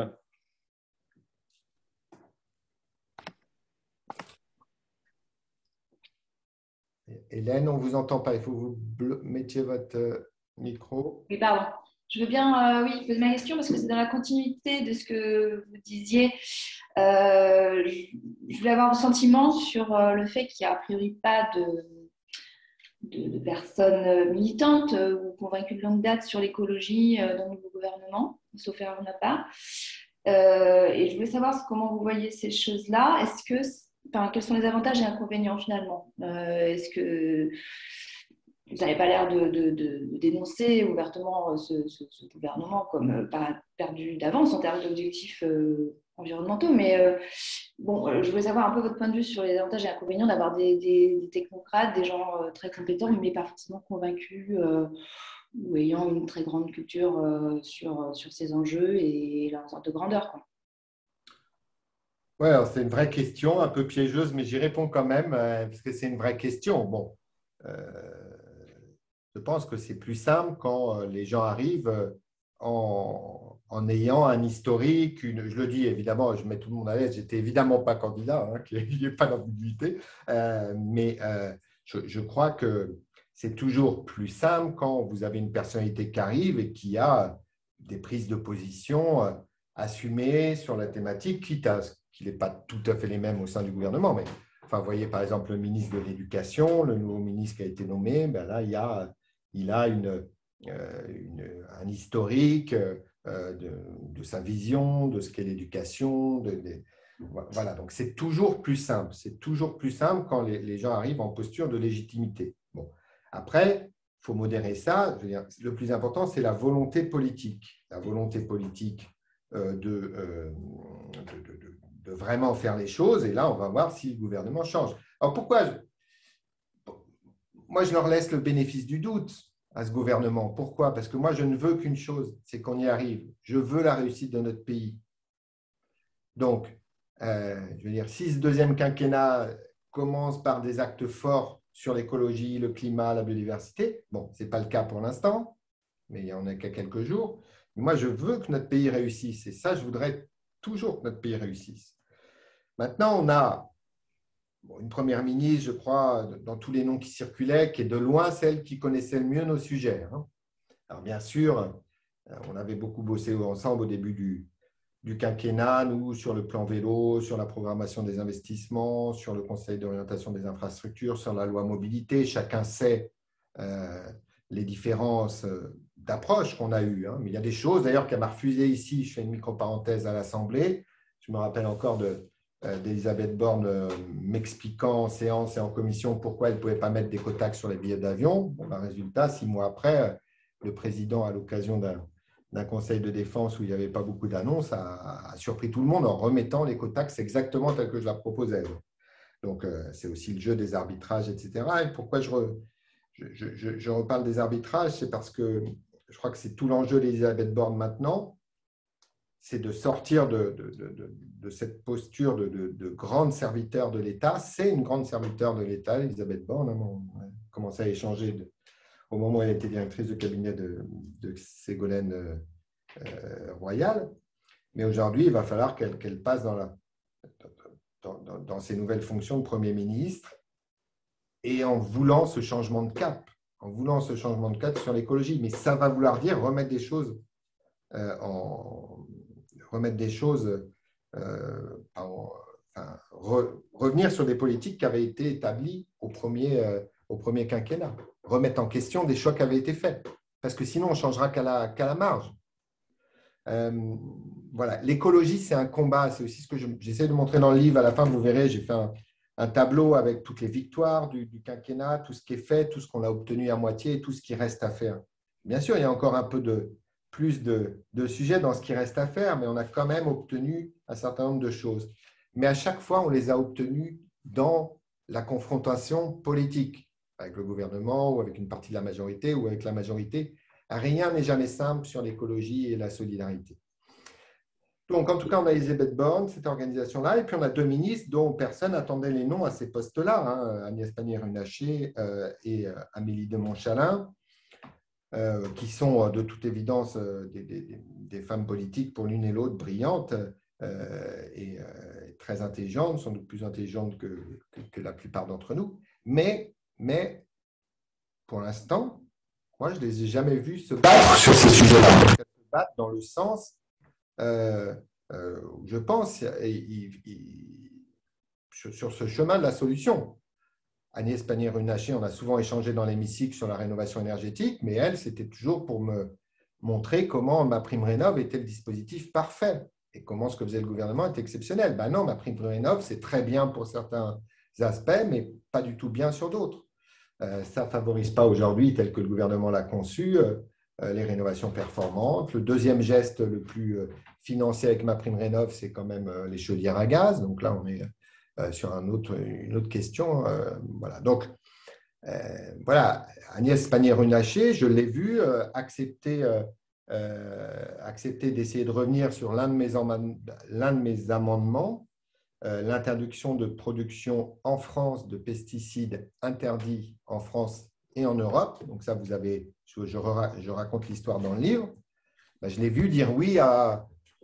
Speaker 1: Hélène, on ne vous entend pas. Il faut que vous mettiez votre micro.
Speaker 4: Oui, pardon. Je veux bien poser ma question parce que c'est dans la continuité de ce que vous disiez. Je voulais avoir un sentiment sur le fait qu'il n'y a a priori pas de personnes militantes ou convaincues de longue date sur l'écologie dans le nouveau gouvernement, sauf erreur de ma part. Et je voulais savoir comment vous voyez ces choses-là. Quels sont les avantages et inconvénients finalement? Est-ce que vous n'avez pas l'air de dénoncer ouvertement ce gouvernement comme pas perdu d'avance en termes d'objectifs environnementaux. Mais je voulais savoir un peu votre point de vue sur les avantages et inconvénients d'avoir des technocrates, des gens très compétents, mais pas forcément convaincus ou ayant une très grande culture sur ces enjeux et leur sorte de grandeur, quoi.
Speaker 1: Ouais, c'est une vraie question, un peu piégeuse, mais j'y réponds quand même, parce que c'est une vraie question. Bon, euh, je pense que c'est plus simple quand les gens arrivent en ayant un historique. Je le dis évidemment, je mets tout le monde à l'aise, j'étais évidemment pas candidat, hein, qu'il n'y ait pas d'ambiguïté, mais je crois que c'est toujours plus simple quand vous avez une personnalité qui arrive et qui a des prises de position assumées sur la thématique, quitte à ce qu'il n'ait pas tout à fait les mêmes au sein du gouvernement. Mais enfin, vous voyez par exemple le ministre de l'Éducation, le nouveau ministre qui a été nommé, ben là, il a un historique de sa vision, de ce qu'est l'éducation. Voilà, donc c'est toujours plus simple. C'est toujours plus simple quand les gens arrivent en posture de légitimité. Bon. Après, il faut modérer ça. Je veux dire, le plus important, c'est la volonté politique. La volonté politique de vraiment faire les choses. Et là, on va voir si le gouvernement change. Alors pourquoi moi, je leur laisse le bénéfice du doute à ce gouvernement. Pourquoi? Parce que moi, je ne veux qu'une chose, c'est qu'on y arrive. Je veux la réussite de notre pays. Donc, je veux dire, si ce deuxième quinquennat commence par des actes forts sur l'écologie, le climat, la biodiversité, bon, ce n'est pas le cas pour l'instant, mais il n'y en a qu'à quelques jours. Mais moi, je veux que notre pays réussisse. Et ça, je voudrais toujours que notre pays réussisse. Maintenant, on a une première ministre, je crois, dans tous les noms qui circulaient, qui est de loin celle qui connaissait le mieux nos sujets. Alors, bien sûr, on avait beaucoup bossé ensemble au début du quinquennat, nous, sur le plan vélo, sur la programmation des investissements, sur le conseil d'orientation des infrastructures, sur la loi mobilité. Chacun sait les différences d'approche qu'on a eues. Mais il y a des choses, d'ailleurs, qu'elle m'a refusé ici. Je fais une micro-parenthèse à l'Assemblée. Je me rappelle encore d'Elisabeth Borne m'expliquant en séance et en commission pourquoi elle ne pouvait pas mettre des quotas sur les billets d'avion. Bon, résultat, 6 mois après, le président, à l'occasion d'un conseil de défense où il n'y avait pas beaucoup d'annonces, a surpris tout le monde en remettant les quotas exactement tels que je la proposais. Donc, c'est aussi le jeu des arbitrages, etc. Et pourquoi je reparle des arbitrages, c'est parce que je crois que c'est tout l'enjeu d'Elisabeth Borne maintenant, c'est de sortir de cette posture de grande serviteur de l'État. C'est une grande serviteur de l'État, Elisabeth Borne. On a commencé à échanger au moment où elle était directrice de cabinet de Ségolène Royal. Mais aujourd'hui, il va falloir qu'elle passe dans ses nouvelles fonctions de Premier ministre et en voulant ce changement de cap, sur l'écologie. Mais ça va vouloir dire remettre des choses revenir sur des politiques qui avaient été établies au premier quinquennat, remettre en question des choix qui avaient été faits, parce que sinon on ne changera qu'à la marge. Voilà, l'écologie, c'est un combat, c'est aussi ce que j'essaie de montrer dans le livre. À la fin, vous verrez, j'ai fait un tableau avec toutes les victoires du quinquennat, tout ce qui est fait, tout ce qu'on a obtenu à moitié et tout ce qui reste à faire. Bien sûr, il y a encore un peu plus de sujets dans ce qui reste à faire, mais on a quand même obtenu un certain nombre de choses. Mais à chaque fois, on les a obtenus dans la confrontation politique avec le gouvernement ou avec une partie de la majorité ou avec la majorité. Rien n'est jamais simple sur l'écologie et la solidarité. Donc, en tout cas, on a Elisabeth Borne, cette organisation-là, et puis on a 2 ministres dont personne n'attendait les noms à ces postes-là, Agnès Pannier-Runacher et Amélie de Montchalin, qui sont de toute évidence des femmes politiques pour l'une et l'autre brillantes et très intelligentes, sans doute plus intelligentes que la plupart d'entre nous. Mais pour l'instant, moi, je ne les ai jamais vues se battre sur ces sujets-là. Se battre dans le sens, je pense, sur ce chemin de la solution. Agnès Pannier-Runacher, on a souvent échangé dans l'hémicycle sur la rénovation énergétique, mais elle, c'était toujours pour me montrer comment MaPrimeRénov' était le dispositif parfait et comment ce que faisait le gouvernement était exceptionnel. Ben non, MaPrimeRénov', c'est très bien pour certains aspects, mais pas du tout bien sur d'autres. Ça ne favorise pas aujourd'hui, tel que le gouvernement l'a conçu, les rénovations performantes. Le deuxième geste le plus financé avec MaPrimeRénov', c'est quand même les chaudières à gaz. Donc là, on est sur une autre question. Voilà. Donc, voilà, Agnès Pannier-Runacher, je l'ai vu accepter d'essayer de revenir sur l'un de mes amendements, l'interdiction de production en France de pesticides interdits en France et en Europe. Donc ça, je raconte l'histoire dans le livre. Ben, je l'ai vu dire oui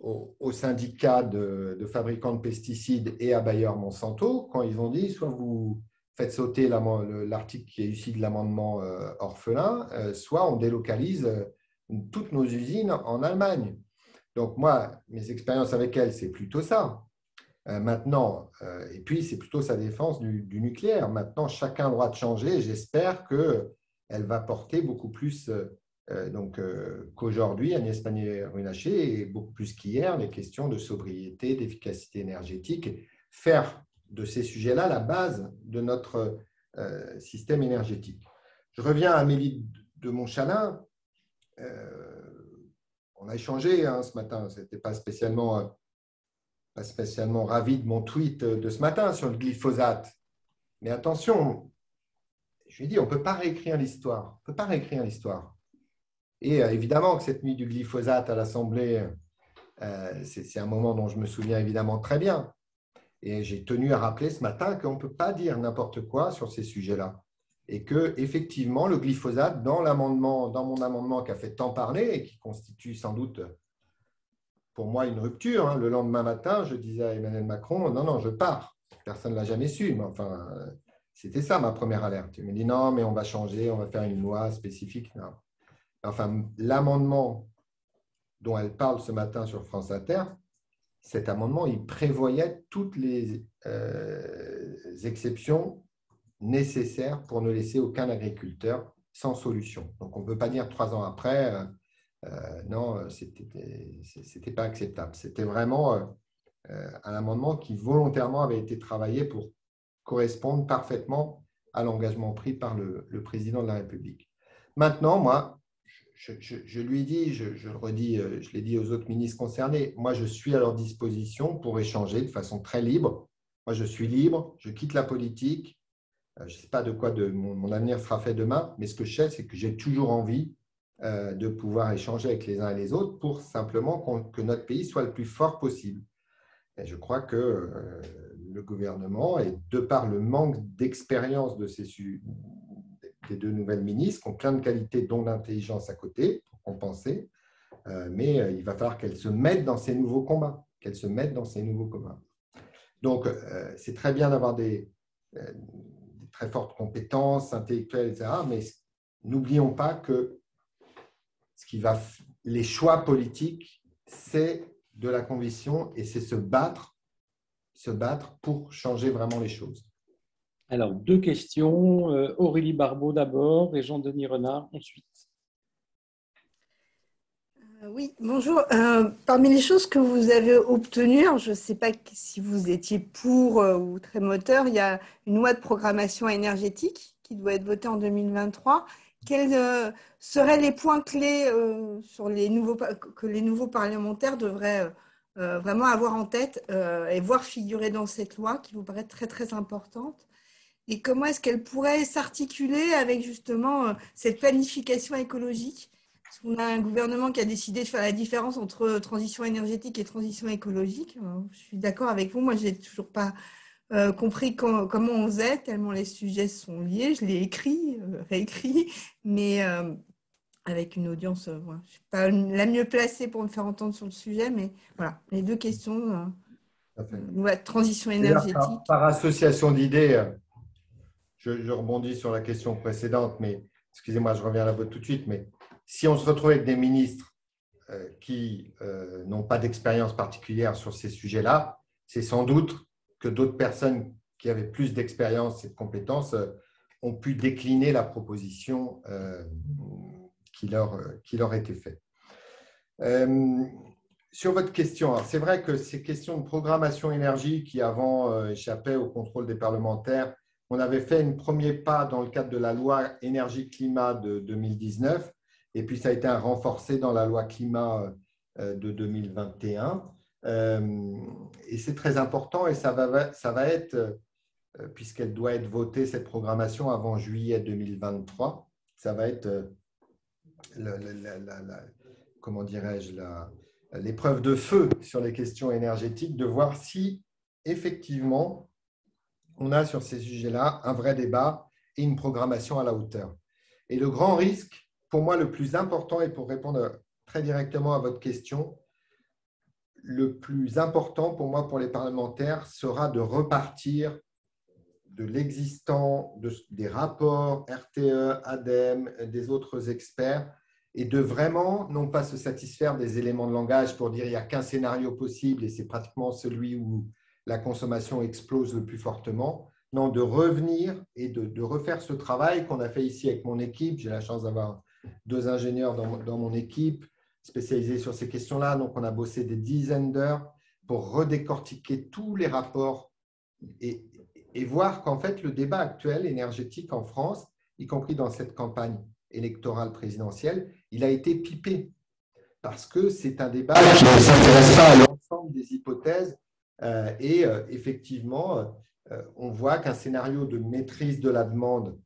Speaker 1: au syndicat de fabricants de pesticides et à Bayer Monsanto quand ils ont dit soit vous faites sauter l'article qui est issu de l'amendement orphelin, soit on délocalise toutes nos usines en Allemagne. Donc moi, mes expériences avec elle, c'est plutôt ça. Maintenant, et puis c'est plutôt sa défense du nucléaire. Maintenant, chacun a le droit de changer et j'espère qu'elle va porter beaucoup plus qu'aujourd'hui, Agnès Pannier-Runacher, et beaucoup plus qu'hier, les questions de sobriété, d'efficacité énergétique, et faire de ces sujets-là la base de notre système énergétique. Je reviens à Amélie de Montchalin. On a échangé ce matin, je n'étais pas spécialement ravi de mon tweet de ce matin sur le glyphosate. Mais attention, je lui ai dit, on ne peut pas réécrire l'histoire. On ne peut pas réécrire l'histoire. Et évidemment que cette nuit du glyphosate à l'Assemblée, c'est un moment dont je me souviens évidemment très bien. Et j'ai tenu à rappeler ce matin qu'on ne peut pas dire n'importe quoi sur ces sujets-là. Et qu'effectivement, le glyphosate, dans mon amendement qui a fait tant parler et qui constitue sans doute pour moi une rupture, le lendemain matin, je disais à Emmanuel Macron, non, je pars. Personne ne l'a jamais su, mais enfin, c'était ça ma première alerte. Il me dit non, mais on va changer, on va faire une loi spécifique. Non. Enfin, l'amendement dont elle parle ce matin sur France Inter, cet amendement, il prévoyait toutes les exceptions nécessaires pour ne laisser aucun agriculteur sans solution. Donc, on ne peut pas dire 3 ans après, non, c'était pas acceptable. C'était vraiment un amendement qui volontairement avait été travaillé pour correspondre parfaitement à l'engagement pris par le président de la République. Maintenant, moi, je lui dis, je le redis, je l'ai dit aux autres ministres concernés, moi, je suis à leur disposition pour échanger de façon très libre. Moi, je suis libre, je quitte la politique. Je ne sais pas de quoi mon avenir sera fait demain, mais ce que je sais, c'est que j'ai toujours envie de pouvoir échanger avec les uns et les autres pour simplement que notre pays soit le plus fort possible. Et je crois que le gouvernement, et de par le manque d'expérience des 2 nouvelles ministres, qui ont plein de qualités, dont l'intelligence à côté, pour compenser, mais il va falloir qu'elles se mettent dans ces nouveaux combats. Donc, c'est très bien d'avoir des très fortes compétences intellectuelles, etc., mais n'oublions pas que les choix politiques, c'est de la conviction et c'est se battre pour changer vraiment les choses.
Speaker 2: Alors, 2 questions. Aurélie Barbeau d'abord et Jean-Denis Renard ensuite.
Speaker 5: Oui, bonjour. Parmi les choses que vous avez obtenues, je ne sais pas si vous étiez pour ou très moteur, il y a une loi de programmation énergétique qui doit être votée en 2023. Quels seraient les points clés que les nouveaux parlementaires devraient vraiment avoir en tête et voir figurer dans cette loi qui vous paraît très, très importante? Et comment est-ce qu'elle pourrait s'articuler avec justement cette planification écologique? Parce qu'on a un gouvernement qui a décidé de faire la différence entre transition énergétique et transition écologique. Je suis d'accord avec vous. Moi, je n'ai toujours pas compris comment on faisait, tellement les sujets sont liés. Je l'ai écrit, réécrit, mais avec une audience, voilà. Je ne suis pas la mieux placée pour me faire entendre sur le sujet, mais voilà, les 2 questions. Transition énergétique.
Speaker 1: Par association d'idées, je rebondis sur la question précédente, mais excusez-moi, je reviens à la vôtre tout de suite, mais si on se retrouve avec des ministres qui n'ont pas d'expérience particulière sur ces sujets-là, c'est sans doute que d'autres personnes qui avaient plus d'expérience et de compétences ont pu décliner la proposition qui leur était faite. Sur votre question, c'est vrai que ces questions de programmation énergie qui avant échappaient au contrôle des parlementaires, on avait fait un premier pas dans le cadre de la loi énergie-climat de 2019, Et puis, ça a été renforcé dans la loi climat de 2021. Et c'est très important et ça va être, puisqu'elle doit être votée, cette programmation, avant juillet 2023, ça va être comment dirais-je, l'épreuve de feu sur les questions énergétiques, de voir si effectivement on a sur ces sujets-là un vrai débat et une programmation à la hauteur. Et le grand risque, pour moi, le plus important, et pour répondre très directement à votre question, le plus important pour moi, pour les parlementaires, sera de repartir de l'existant, des rapports RTE, ADEME, des autres experts, et de vraiment, non pas se satisfaire des éléments de langage pour dire il n'y a qu'un scénario possible et c'est pratiquement celui où la consommation explose le plus fortement. Non, de revenir et de refaire ce travail qu'on a fait ici avec mon équipe. J'ai la chance d'avoir 2 ingénieurs dans mon équipe spécialisés sur ces questions-là. Donc, on a bossé des dizaines d'heures pour redécortiquer tous les rapports et voir qu'en fait, le débat actuel énergétique en France, y compris dans cette campagne électorale présidentielle, il a été pipé parce que c'est un débat qui ne s'intéresse pas à l'ensemble des hypothèses et effectivement, on voit qu'un scénario de maîtrise de la demande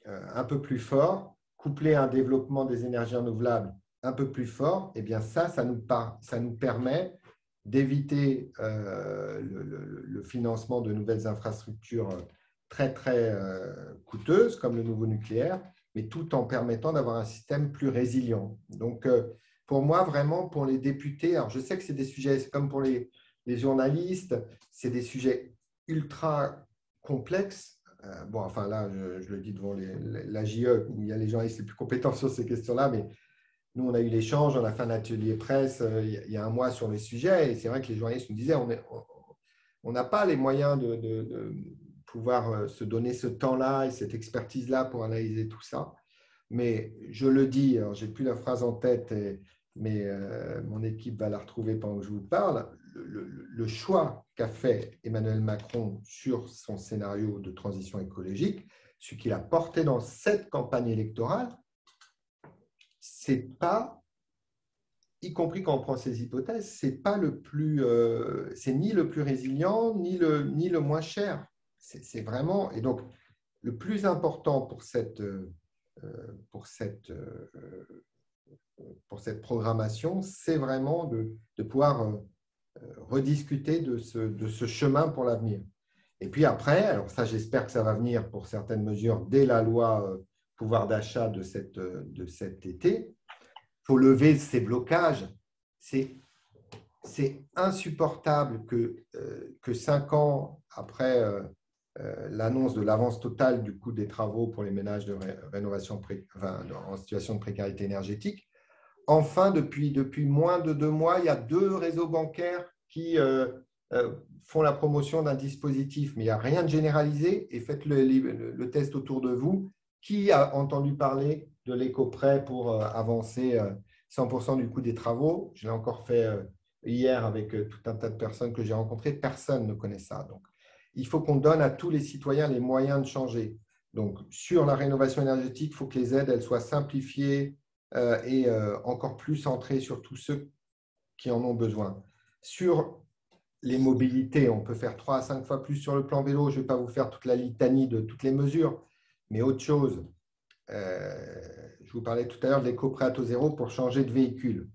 Speaker 1: un peu plus fort, couplé à un développement des énergies renouvelables un peu plus fort, eh bien ça nous permet d'éviter le financement de nouvelles infrastructures très, très coûteuses, comme le nouveau nucléaire, mais tout en permettant d'avoir un système plus résilient. Donc, pour moi, vraiment, pour les députés, alors je sais que c'est des sujets, c'est comme pour les journalistes, c'est des sujets ultra complexes. Bon, enfin là, je le dis devant la JE, où il y a les journalistes les plus compétents sur ces questions-là, mais nous, on a eu l'échange, on a fait un atelier presse il y a un mois sur les sujets, et c'est vrai que les journalistes nous disaient on n'a pas les moyens de pouvoir se donner ce temps-là et cette expertise-là pour analyser tout ça. Mais je le dis, je n'ai plus la phrase en tête, mais mon équipe va la retrouver pendant que je vous parle. Le choix qu'a fait Emmanuel Macron sur son scénario de transition écologique, ce qu'il a porté dans cette campagne électorale, c'est pas, y compris quand on prend ces hypothèses, c'est pas c'est ni le plus résilient ni le moins cher. C'est vraiment, et donc le plus important pour cette programmation, c'est vraiment de pouvoir rediscuter de ce chemin pour l'avenir. Et puis après, alors ça, j'espère que ça va venir pour certaines mesures dès la loi pouvoir d'achat de cet été. Il faut lever ces blocages. C'est insupportable que 5 ans après l'annonce de l'avance totale du coût des travaux pour les ménages de rénovation en situation de précarité énergétique, enfin, depuis moins de 2 mois, il y a 2 réseaux bancaires qui font la promotion d'un dispositif, mais il n'y a rien de généralisé. Et faites le test autour de vous. Qui a entendu parler de l'éco-prêt pour avancer 100% du coût des travaux? Je l'ai encore fait hier avec tout un tas de personnes que j'ai rencontrées. Personne ne connaît ça. Donc, il faut qu'on donne à tous les citoyens les moyens de changer. Donc, sur la rénovation énergétique, il faut que les aides elles soient simplifiées et encore plus centrées sur tous ceux qui en ont besoin. Sur les mobilités, on peut faire 3 à 5 fois plus sur le plan vélo. Je ne vais pas vous faire toute la litanie de toutes les mesures. Mais autre chose, je vous parlais tout à l'heure de l'éco-prêt à taux zéro pour changer de véhicule.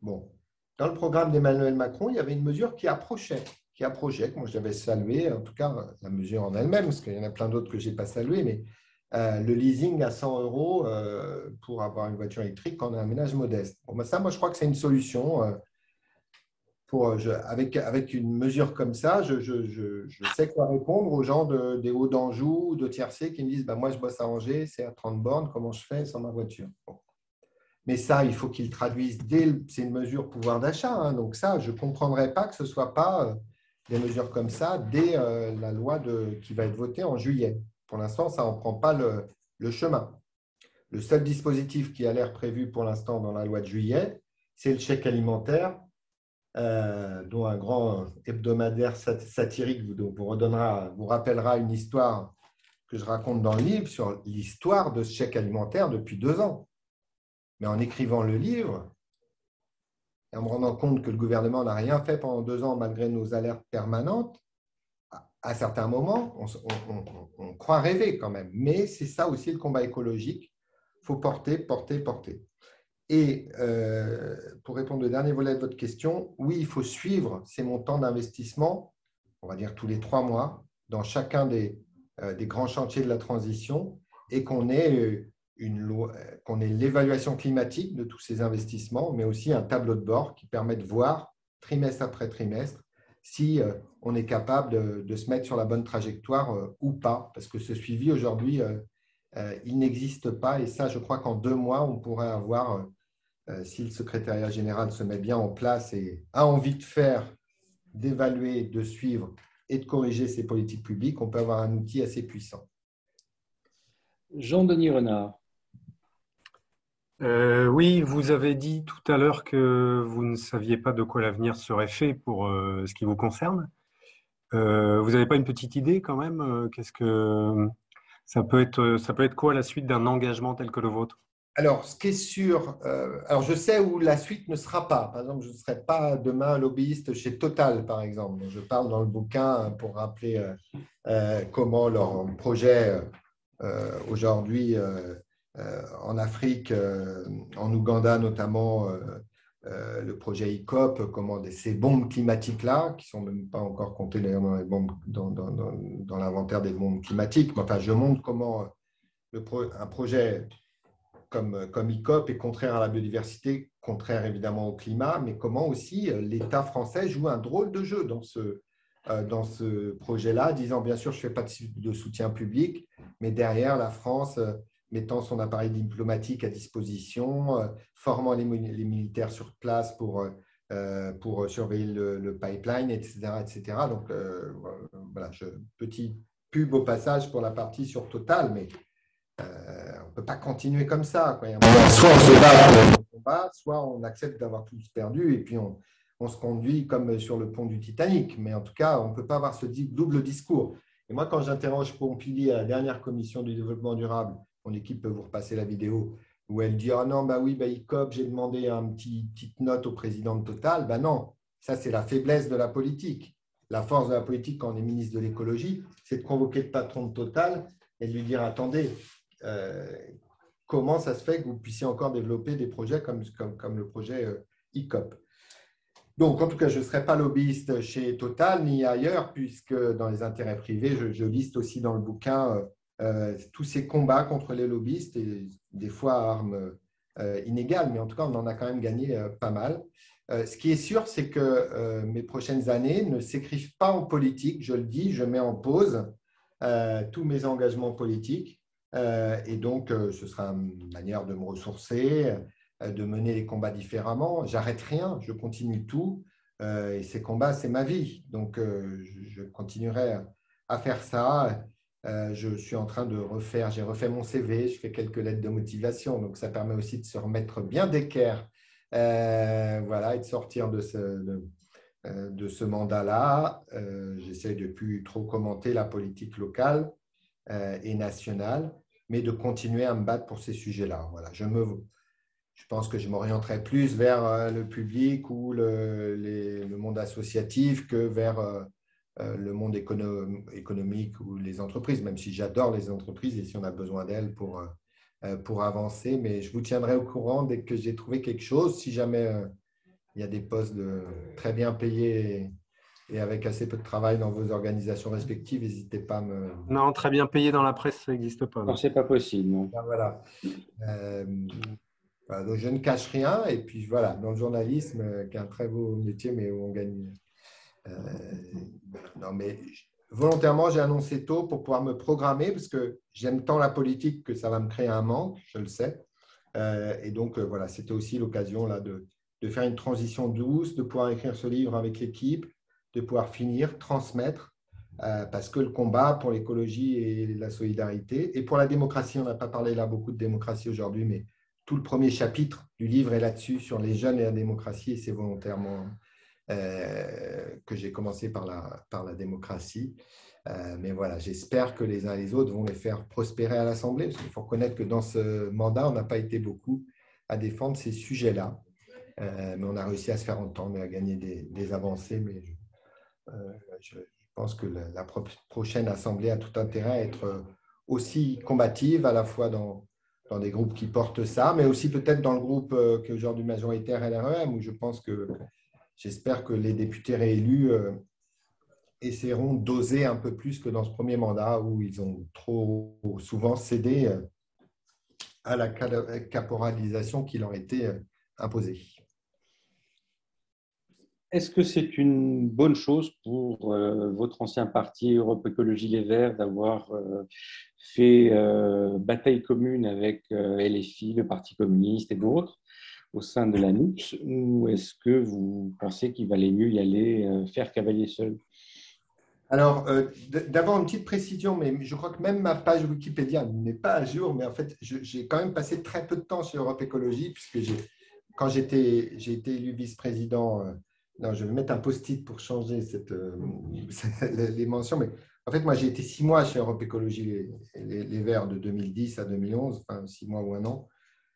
Speaker 1: Bon, dans le programme d'Emmanuel Macron, il y avait une mesure qui approchait, que moi j'avais salué, en tout cas la mesure en elle-même, parce qu'il y en a plein d'autres que je n'ai pas salué, mais le leasing à 100 € pour avoir une voiture électrique quand on a un ménage modeste. Bon, ben ça, moi je crois que c'est une solution. Avec une mesure comme ça, je sais quoi répondre aux gens des Hauts d'Anjou ou de Tiercé qui me disent moi, je bosse à Angers, c'est à 30 bornes, comment je fais sans ma voiture? Bon. Mais ça, il faut qu'ils traduisent c'est une mesure pouvoir d'achat. Hein, donc ça, je ne comprendrais pas que ce ne soit pas des mesures comme ça dès la loi qui va être votée en juillet. Pour l'instant, ça n'en prend pas le chemin. Le seul dispositif qui a l'air prévu pour l'instant dans la loi de juillet, c'est le chèque alimentaire, dont un grand hebdomadaire satirique vous rappellera une histoire que je raconte dans le livre sur l'histoire de ce chèque alimentaire depuis 2 ans. Mais en écrivant le livre, et en me rendant compte que le gouvernement n'a rien fait pendant 2 ans malgré nos alertes permanentes, à certains moments, on croit rêver quand même. Mais c'est ça aussi le combat écologique. Il faut porter, porter, porter. Et pour répondre au dernier volet de votre question, oui, il faut suivre ces montants d'investissement, on va dire tous les 3 mois, dans chacun des grands chantiers de la transition, et qu'on ait l'évaluation climatique de tous ces investissements, mais aussi un tableau de bord qui permet de voir, trimestre après trimestre, si on est capable de se mettre sur la bonne trajectoire ou pas. Parce que ce suivi, aujourd'hui, il n'existe pas. Et ça, je crois qu'en 2 mois, on pourrait avoir, si le secrétariat général se met bien en place et a envie de faire, d'évaluer, de suivre et de corriger ses politiques publiques, on peut avoir un outil assez puissant.
Speaker 2: Jean-Denis Renard.
Speaker 3: Oui, vous avez dit tout à l'heure que vous ne saviez pas de quoi l'avenir serait fait pour ce qui vous concerne. Vous n'avez pas une petite idée quand même? Qu'est-ce que ça peut être quoi la suite d'un engagement tel que le vôtre?
Speaker 1: Alors, ce qui est sûr, alors je sais où la suite ne sera pas. Par exemple, je ne serai pas demain lobbyiste chez Total, par exemple. Je parle dans le bouquin pour rappeler comment leur projet aujourd'hui en Afrique, en Ouganda notamment, le projet ICOP, comment ces bombes climatiques-là, qui ne sont même pas encore comptées d'ailleurs dans l'inventaire des bombes climatiques, mais enfin, je montre comment un projet comme ICOP est contraire à la biodiversité, contraire évidemment au climat, mais comment aussi l'État français joue un drôle de jeu dans ce projet-là, disant bien sûr je ne fais pas de soutien public, mais derrière la France mettant son appareil diplomatique à disposition, formant les militaires sur place pour surveiller le pipeline, etc. etc. Donc voilà, petit pub au passage pour la partie sur Total, mais on ne peut pas continuer comme ça. Quoi. Soit on se bat pour le combat, soit on accepte d'avoir tous perdu et puis on se conduit comme sur le pont du Titanic. Mais en tout cas, on ne peut pas avoir ce double discours. Et moi, quand j'interroge Pompili à la dernière commission du développement durable, mon équipe peut vous repasser la vidéo, où elle dit « Ah non, bah oui, bah ICOP, j'ai demandé une petite note au président de Total. » Ben non, ça c'est la faiblesse de la politique. La force de la politique quand on est ministre de l'écologie, c'est de convoquer le patron de Total et de lui dire « Attendez, comment ça se fait que vous puissiez encore développer des projets comme le projet ICOP ?» Donc, en tout cas, je ne serai pas lobbyiste chez Total ni ailleurs, puisque dans les intérêts privés, je liste aussi dans le bouquin tous ces combats contre les lobbyistes, et des fois à armes inégales, mais en tout cas, on en a quand même gagné pas mal. Ce qui est sûr, c'est que mes prochaines années ne s'écrivent pas en politique. Je le dis, je mets en pause tous mes engagements politiques. Et donc, ce sera une manière de me ressourcer, de mener les combats différemment. J'arrête rien, je continue tout. Et ces combats, c'est ma vie. Donc, je continuerai à faire ça. Je suis en train j'ai refait mon CV, je fais quelques lettres de motivation. Donc, ça permet aussi de se remettre bien d'équerre voilà, et de sortir de ce mandat-là. J'essaie de ne plus trop commenter la politique locale et nationale, mais de continuer à me battre pour ces sujets-là. Voilà, je pense que je m'orienterai plus vers le public ou le monde associatif que vers le monde économique ou les entreprises, même si j'adore les entreprises et si on a besoin d'elles pour avancer. Mais je vous tiendrai au courant dès que j'ai trouvé quelque chose. Si jamais il y a des postes très bien payés et avec assez peu de travail dans vos organisations respectives, n'hésitez pas à me…
Speaker 3: Non, très bien payé dans la presse, ça n'existe pas.
Speaker 2: Non, ce n'est pas possible. Non.
Speaker 1: Ben voilà. Voilà. Donc, je ne cache rien. Et puis, voilà, dans le journalisme, qui est un très beau métier, mais où on gagne… non, mais volontairement, j'ai annoncé tôt pour pouvoir me programmer, parce que j'aime tant la politique que ça va me créer un manque, je le sais. Et donc, voilà, c'était aussi l'occasion là, de faire une transition douce, de pouvoir écrire ce livre avec l'équipe, de pouvoir finir, transmettre, parce que le combat pour l'écologie et la solidarité, et pour la démocratie, on n'a pas parlé là beaucoup de démocratie aujourd'hui, mais tout le premier chapitre du livre est là-dessus, sur les jeunes et la démocratie, et c'est volontairement que j'ai commencé par la démocratie. Mais voilà, j'espère que les uns et les autres vont les faire prospérer à l'Assemblée, parce qu'il faut reconnaître que dans ce mandat, on n'a pas été beaucoup à défendre ces sujets-là. Mais on a réussi à se faire entendre et à gagner des avancées. Mais je pense que la prochaine assemblée a tout intérêt à être aussi combative, à la fois dans des groupes qui portent ça, mais aussi peut-être dans le groupe qui est aujourd'hui majoritaire LREM, où j'espère que les députés réélus essaieront d'oser un peu plus que dans ce premier mandat, où ils ont trop souvent cédé à la caporalisation qui leur était imposée.
Speaker 2: Est-ce que c'est une bonne chose pour votre ancien parti Europe Écologie Les Verts d'avoir fait bataille commune avec LFI, le Parti communiste et d'autres au sein de la NUPS, ou est-ce que vous pensez qu'il valait mieux y aller faire cavalier seul?
Speaker 1: Alors, d'abord une petite précision, mais je crois que même ma page Wikipédia n'est pas à jour, mais en fait, j'ai quand même passé très peu de temps chez Europe Écologie, puisque quand j'ai été élu vice-président. Non, je vais mettre un post-it pour changer les mentions. Mais en fait, moi, j'ai été 6 mois chez Europe Écologie les Verts de 2010 à 2011, enfin 6 mois ou un an,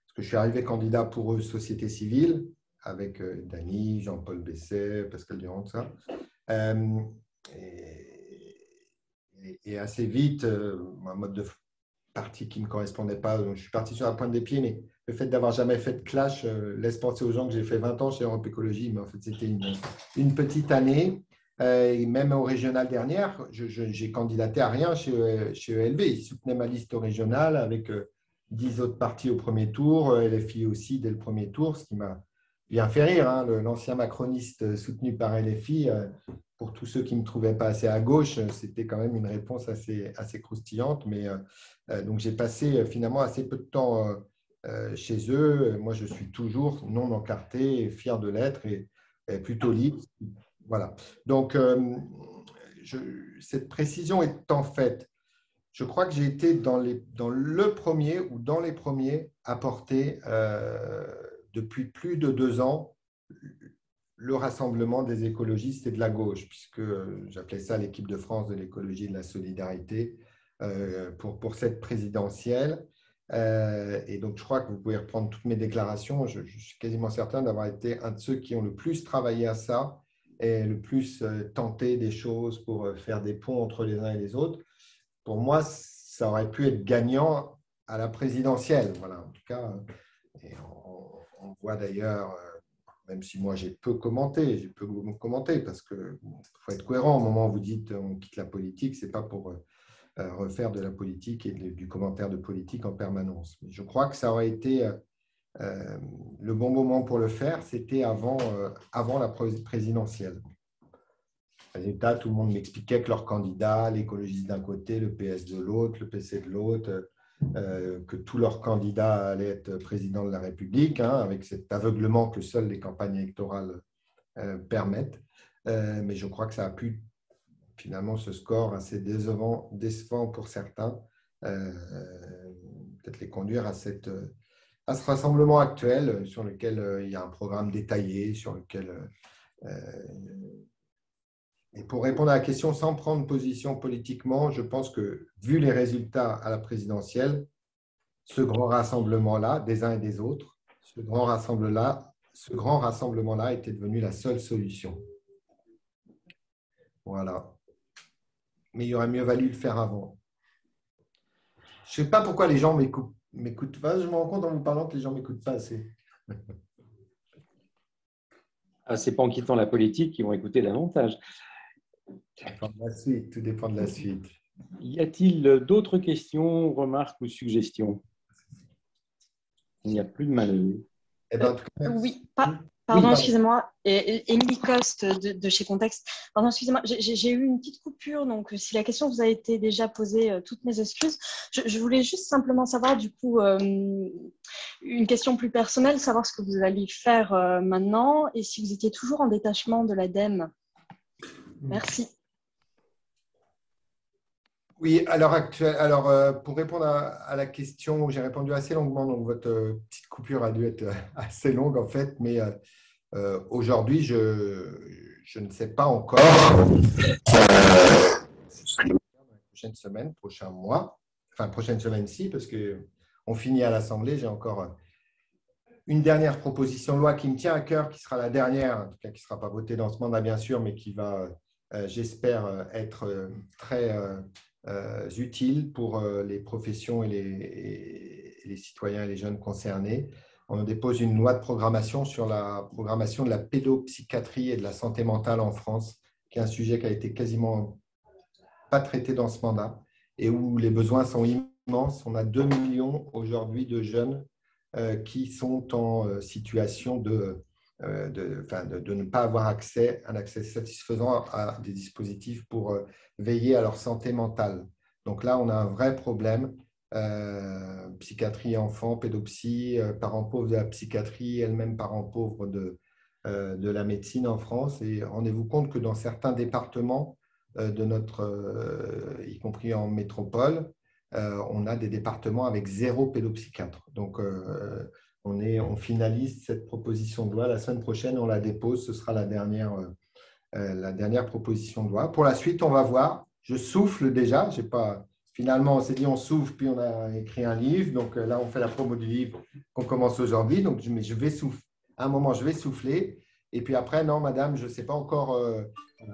Speaker 1: parce que je suis arrivé candidat pour eux, société civile, avec Dany, Jean-Paul Besset, Pascal Durand, tout ça. Et assez vite, un mode de parti qui ne me correspondait pas, donc je suis parti sur la pointe des pieds, mais le fait d'avoir jamais fait de clash laisse penser aux gens que j'ai fait 20 ans chez Europe Écologie, mais en fait, c'était une petite année. Et même au régional dernière, j'ai candidaté à rien chez ELV. Ils soutenaient ma liste au régional avec 10 autres partis au premier tour, LFI aussi dès le premier tour, ce qui m'a bien fait rire. Hein, l'ancien macroniste soutenu par LFI, pour tous ceux qui ne me trouvaient pas assez à gauche, c'était quand même une réponse assez croustillante. Mais donc, j'ai passé finalement assez peu de temps chez eux. Moi, je suis toujours non encarté, fier de l'être et plutôt libre. Voilà. Donc, cette précision étant faite, je crois que j'ai été dans le premier ou dans les premiers à porter depuis plus de 2 ans le rassemblement des écologistes et de la gauche, puisque j'appelais ça l'équipe de France de l'écologie et de la solidarité pour cette présidentielle. Et donc, je crois que vous pouvez reprendre toutes mes déclarations. Je suis quasiment certain d'avoir été un de ceux qui ont le plus travaillé à ça et le plus tenté des choses pour faire des ponts entre les uns et les autres. Pour moi, ça aurait pu être gagnant à la présidentielle. Voilà, en tout cas, et on voit d'ailleurs, même si moi j'ai peu commenté parce qu'il faut être cohérent. Au moment où vous dites on quitte la politique, ce n'est pas pour refaire de la politique et du commentaire de politique en permanence. Mais je crois que ça aurait été le bon moment pour le faire, c'était avant la présidentielle. Résultat, tout le monde m'expliquait que leurs candidats, l'écologiste d'un côté, le PS de l'autre, le PC de l'autre, que tous leurs candidats allaient être président de la République, hein, avec cet aveuglement que seules les campagnes électorales permettent. Mais je crois que ça a pu, finalement, ce score assez décevant pour certains, peut-être les conduire à ce rassemblement actuel sur lequel il y a un programme détaillé, sur lequel… Et pour répondre à la question sans prendre position politiquement, je pense que, vu les résultats à la présidentielle, ce grand rassemblement-là, des uns et des autres, ce grand rassemblement-là était devenu la seule solution. Voilà. Mais il aurait mieux valu le faire avant. Je ne sais pas pourquoi les gens m'écoutent pas. Je me rends compte en vous parlant que les gens ne m'écoutent pas assez.
Speaker 2: Ce n'est pas en quittant la politique qu'ils vont écouter davantage.
Speaker 1: Tout dépend de la suite.
Speaker 2: Y a-t-il d'autres questions, remarques ou suggestions? Il n'y a plus de manœuvre.
Speaker 6: Oui, pardon, excusez-moi. Émilie Coste de chez Contexte. Pardon, excusez-moi, j'ai eu une petite coupure, donc si la question vous a été déjà posée, toutes mes excuses. Je voulais juste simplement savoir, du coup, une question plus personnelle, savoir ce que vous allez faire maintenant et si vous étiez toujours en détachement de l'ADEME. Merci.
Speaker 1: Oui, à l'heure actuelle, alors pour répondre à la question, j'ai répondu assez longuement, donc votre petite coupure a dû être assez longue en fait, mais aujourd'hui, je ne sais pas encore la prochaine semaine, prochain mois, enfin prochaine semaine-ci, parce qu'on finit à l'Assemblée, j'ai encore une dernière proposition de loi qui me tient à cœur, qui sera la dernière, en tout cas qui ne sera pas votée dans ce mandat bien sûr, mais qui va, j'espère, être très utile pour les professions et les citoyens et les jeunes concernés. On dépose une loi de programmation sur la programmation de la pédopsychiatrie et de la santé mentale en France, qui est un sujet qui a été quasiment pas traité dans ce mandat et où les besoins sont immenses. On a 2 millions aujourd'hui de jeunes qui sont en situation de ne pas avoir un accès satisfaisant à des dispositifs pour veiller à leur santé mentale. Donc là, on a un vrai problème. Psychiatrie enfant, pédopsie, parents pauvres de la psychiatrie, elle-même parents pauvres de la médecine en France. Et rendez-vous compte que dans certains départements, y compris en métropole, on a des départements avec 0 pédopsychiatre. Donc, on finalise cette proposition de loi. La semaine prochaine, on la dépose. Ce sera la dernière proposition de loi. Pour la suite, on va voir. Je souffle déjà. Finalement, on s'est dit on souffle, puis on a écrit un livre. Donc là, on fait la promo du livre qu'on commence aujourd'hui. Donc, mais je vais souffler. À un moment, je vais souffler. Et puis après, non, madame, je ne sais pas encore.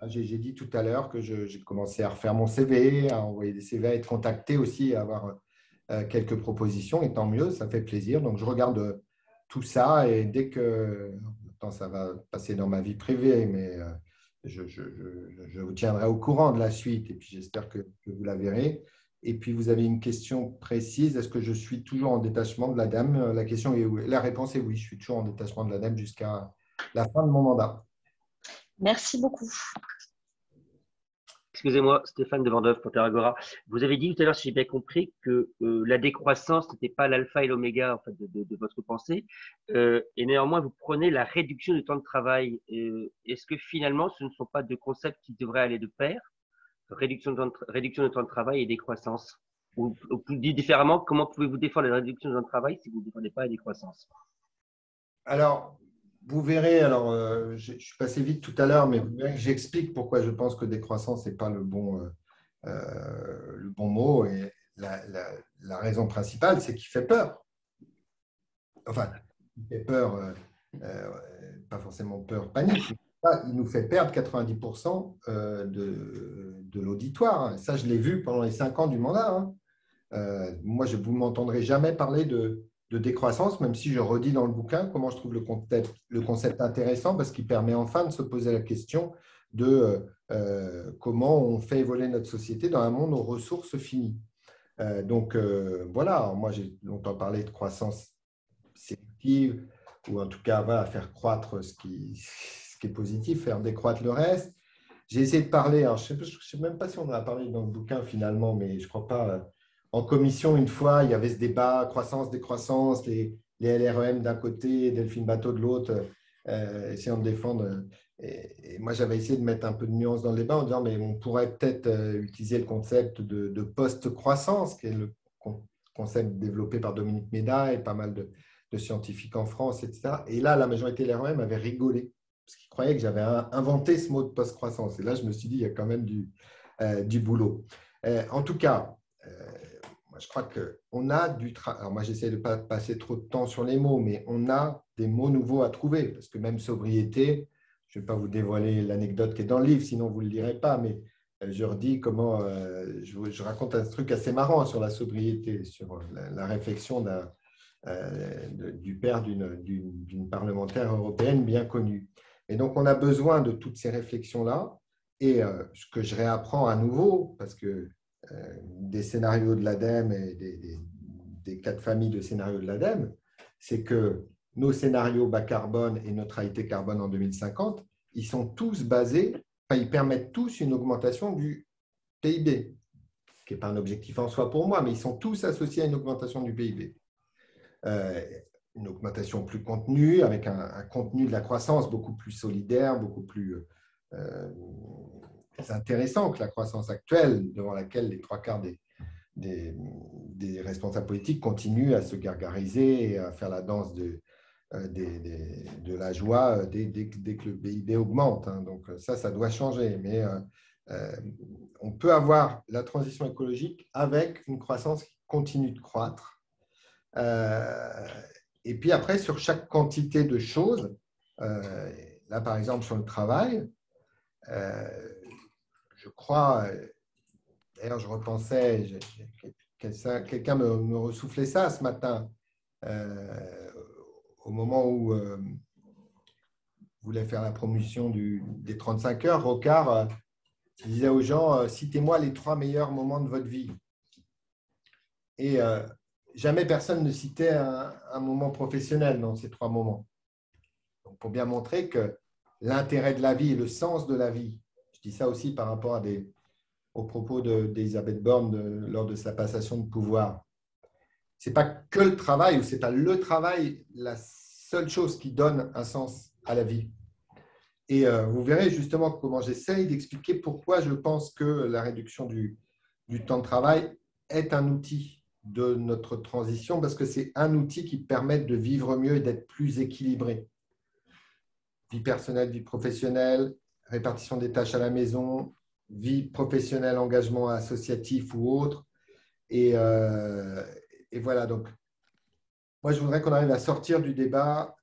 Speaker 1: J'ai dit tout à l'heure que j'ai commencé à refaire mon CV, à envoyer des CV, à être contacté aussi, à avoir quelques propositions. Et tant mieux, ça fait plaisir. Donc, je regarde tout ça et dès que ça va passer dans ma vie privée, mais je vous tiendrai au courant de la suite. Et puis, j'espère que vous la verrez. Et puis, vous avez une question précise. Est-ce que je suis toujours en détachement de l'ADEME? La question est oui. La réponse est oui. Je suis toujours en détachement de l'ADEME jusqu'à la fin de mon mandat.
Speaker 6: Merci beaucoup.
Speaker 7: Excusez-moi, Stéphane de Vendôme pour Terragora. Vous avez dit tout à l'heure, si j'ai bien compris, que la décroissance n'était pas l'alpha et l'oméga en fait, de votre pensée. Et néanmoins, vous prenez la réduction du temps de travail. Est-ce que finalement, ce ne sont pas deux concepts qui devraient aller de pair? Réduction du temps de travail et décroissance. Ou plus dit différemment, comment pouvez-vous défendre la réduction du temps de travail si vous ne défendez pas la décroissance?
Speaker 1: Alors, vous verrez, je suis passé vite tout à l'heure, mais vous verrez que j'explique pourquoi je pense que décroissance n'est pas le bon mot. Et la raison principale, c'est qu'il fait peur. Enfin, il fait peur, pas forcément peur, panique. Il nous fait perdre 90% de l'auditoire. Ça, je l'ai vu pendant les 5 ans du mandat. Moi, vous ne m'entendrez jamais parler de décroissance, même si je redis dans le bouquin comment je trouve le concept intéressant, parce qu'il permet enfin de se poser la question de comment on fait évoluer notre société dans un monde aux ressources finies. Voilà, moi j'ai longtemps parlé de croissance sélective, ou en tout cas faire croître ce qui est positif, faire décroître le reste. J'ai essayé de parler, alors je ne sais même pas si on en a parlé dans le bouquin finalement, mais je ne crois pas. En commission, une fois, il y avait ce débat croissance, décroissance, les LREM d'un côté, Delphine Bateau de l'autre, essayant de défendre. Et moi, j'avais essayé de mettre un peu de nuance dans le débat en disant mais on pourrait peut-être utiliser le concept de post-croissance, qui est le concept développé par Dominique Méda et pas mal de scientifiques en France, etc. Et là, la majorité de l'REM avait rigolé, parce qu'ils croyaient que j'avais inventé ce mot de post-croissance. Et là, je me suis dit, il y a quand même du boulot. En tout cas, moi, je crois qu'on a du travail. Alors, moi, j'essaie de ne pas passer trop de temps sur les mots, mais on a des mots nouveaux à trouver, parce que même sobriété, je ne vais pas vous dévoiler l'anecdote qui est dans le livre, sinon vous ne le lirez pas, mais je redis comment je raconte un truc assez marrant sur la sobriété, sur la réflexion du père d'une parlementaire européenne bien connue. Et donc, on a besoin de toutes ces réflexions-là. Et ce que je réapprends à nouveau, parce que des scénarios de l'ADEME et des 4 familles de scénarios de l'ADEME, c'est que nos scénarios bas carbone et neutralité carbone en 2050, ils sont tous basés, ils permettent tous une augmentation du PIB, ce qui n'est pas un objectif en soi pour moi, mais ils sont tous associés à une augmentation du PIB. Une augmentation plus contenue, avec un contenu de la croissance beaucoup plus solidaire, beaucoup plus intéressant que la croissance actuelle, devant laquelle les 3/4 des responsables politiques continuent à se gargariser et à faire la danse de la joie dès que le PIB augmente. Donc ça doit changer. Mais on peut avoir la transition écologique avec une croissance qui continue de croître. et puis après, sur chaque quantité de choses, là par exemple sur le travail, je crois, d'ailleurs je repensais, quelqu'un me ressoufflait ça ce matin, au moment où voulait faire la promotion des 35 heures, Rocard disait aux gens, citez-moi les 3 meilleurs moments de votre vie. Et jamais personne ne citait un moment professionnel dans ces 3 moments. Donc, pour bien montrer que l'intérêt de la vie et le sens de la vie, je dis ça aussi par rapport aux propos d'Elisabeth Borne lors de sa passation de pouvoir, ce n'est pas que le travail, ou ce n'est pas le travail la seule chose qui donne un sens à la vie. Et vous verrez justement comment j'essaye d'expliquer pourquoi je pense que la réduction du temps de travail est un outil de notre transition, parce que c'est un outil qui permet de vivre mieux et d'être plus équilibré. Vie personnelle, vie professionnelle, répartition des tâches à la maison, vie professionnelle, engagement associatif ou autre. Et voilà, donc moi je voudrais qu'on arrive à sortir du débat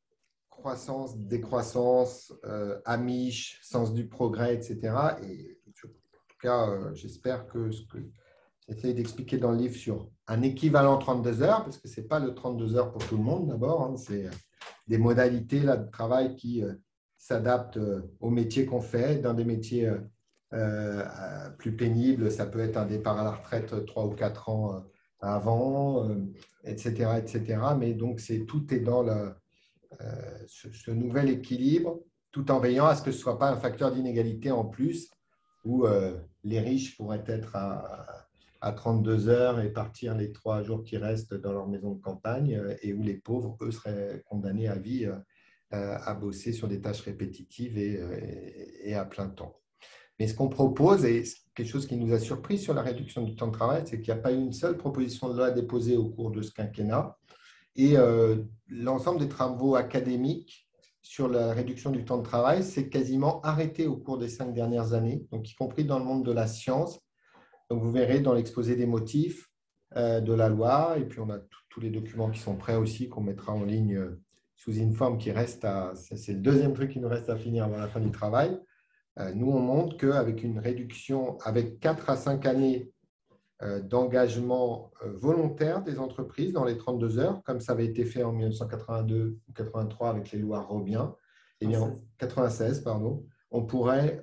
Speaker 1: croissance, décroissance, Amish, sens du progrès, etc. Et en tout cas, j'espère que ce que j'essaie d'expliquer dans le livre sur un équivalent 32 heures, parce que ce n'est pas le 32 heures pour tout le monde d'abord, hein, c'est des modalités là, de travail qui s'adaptent au métier qu'on fait. Dans des métiers plus pénibles, ça peut être un départ à la retraite 3 ou 4 ans avant, etc., etc. Mais donc, tout est dans ce nouvel équilibre, tout en veillant à ce que ce ne soit pas un facteur d'inégalité en plus, où les riches pourraient être à 32 heures et partir les 3 jours qui restent dans leur maison de campagne, et où les pauvres, eux, seraient condamnés à vie à bosser sur des tâches répétitives et à plein temps. Mais ce qu'on propose, et quelque chose qui nous a surpris sur la réduction du temps de travail, c'est qu'il n'y a pas eu une seule proposition de loi déposée au cours de ce quinquennat. Et l'ensemble des travaux académiques sur la réduction du temps de travail s'est quasiment arrêté au cours des 5 dernières années, donc y compris dans le monde de la science. Donc vous verrez dans l'exposé des motifs de la loi, et puis on a tous les documents qui sont prêts aussi, qu'on mettra en ligne sous une forme qui reste c'est le deuxième truc qui nous reste à finir avant la fin du travail. Nous, on montre qu'avec une réduction, avec 4 à 5 années d'engagement volontaire des entreprises dans les 32 heures, comme ça avait été fait en 1982 ou 83 avec les lois Robien, et bien en 96, pardon, on pourrait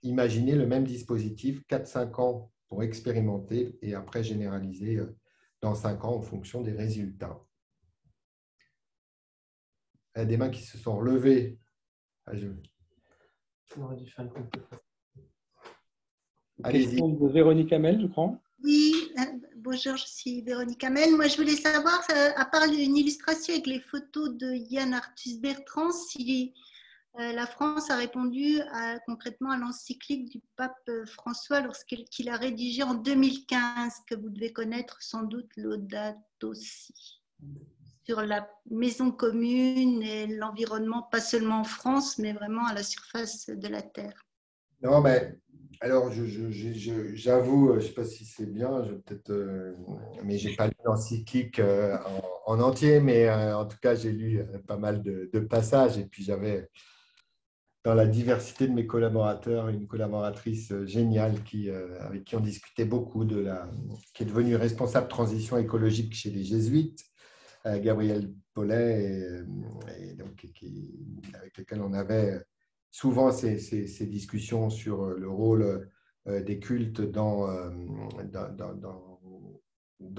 Speaker 1: imaginer le même dispositif, 4-5 ans pour expérimenter et après généraliser dans 5 ans en fonction des résultats. Il y a des mains qui se sont relevées.
Speaker 2: Question de Véronique Hamel, je crois.
Speaker 8: Oui, bonjour, je suis Véronique Hamel. Moi, je voulais savoir, à part une illustration avec les photos de Yann Arthus Bertrand, si la France a répondu concrètement à l'encyclique du pape François lorsqu'il a rédigé en 2015, que vous devez connaître sans doute, Laudato Si, sur la maison commune et l'environnement, pas seulement en France, mais vraiment à la surface de la Terre.
Speaker 1: Non, mais alors j'avoue, je ne sais pas si c'est bien, mais je n'ai pas lu l'encyclique en entier, mais en tout cas, j'ai lu pas mal de passages, et puis j'avais dans la diversité de mes collaborateurs une collaboratrice géniale avec qui on discutait beaucoup, qui est devenue responsable transition écologique chez les Jésuites, Gabrielle Paulet, et donc, avec laquelle on avait souvent ces discussions sur le rôle des cultes dans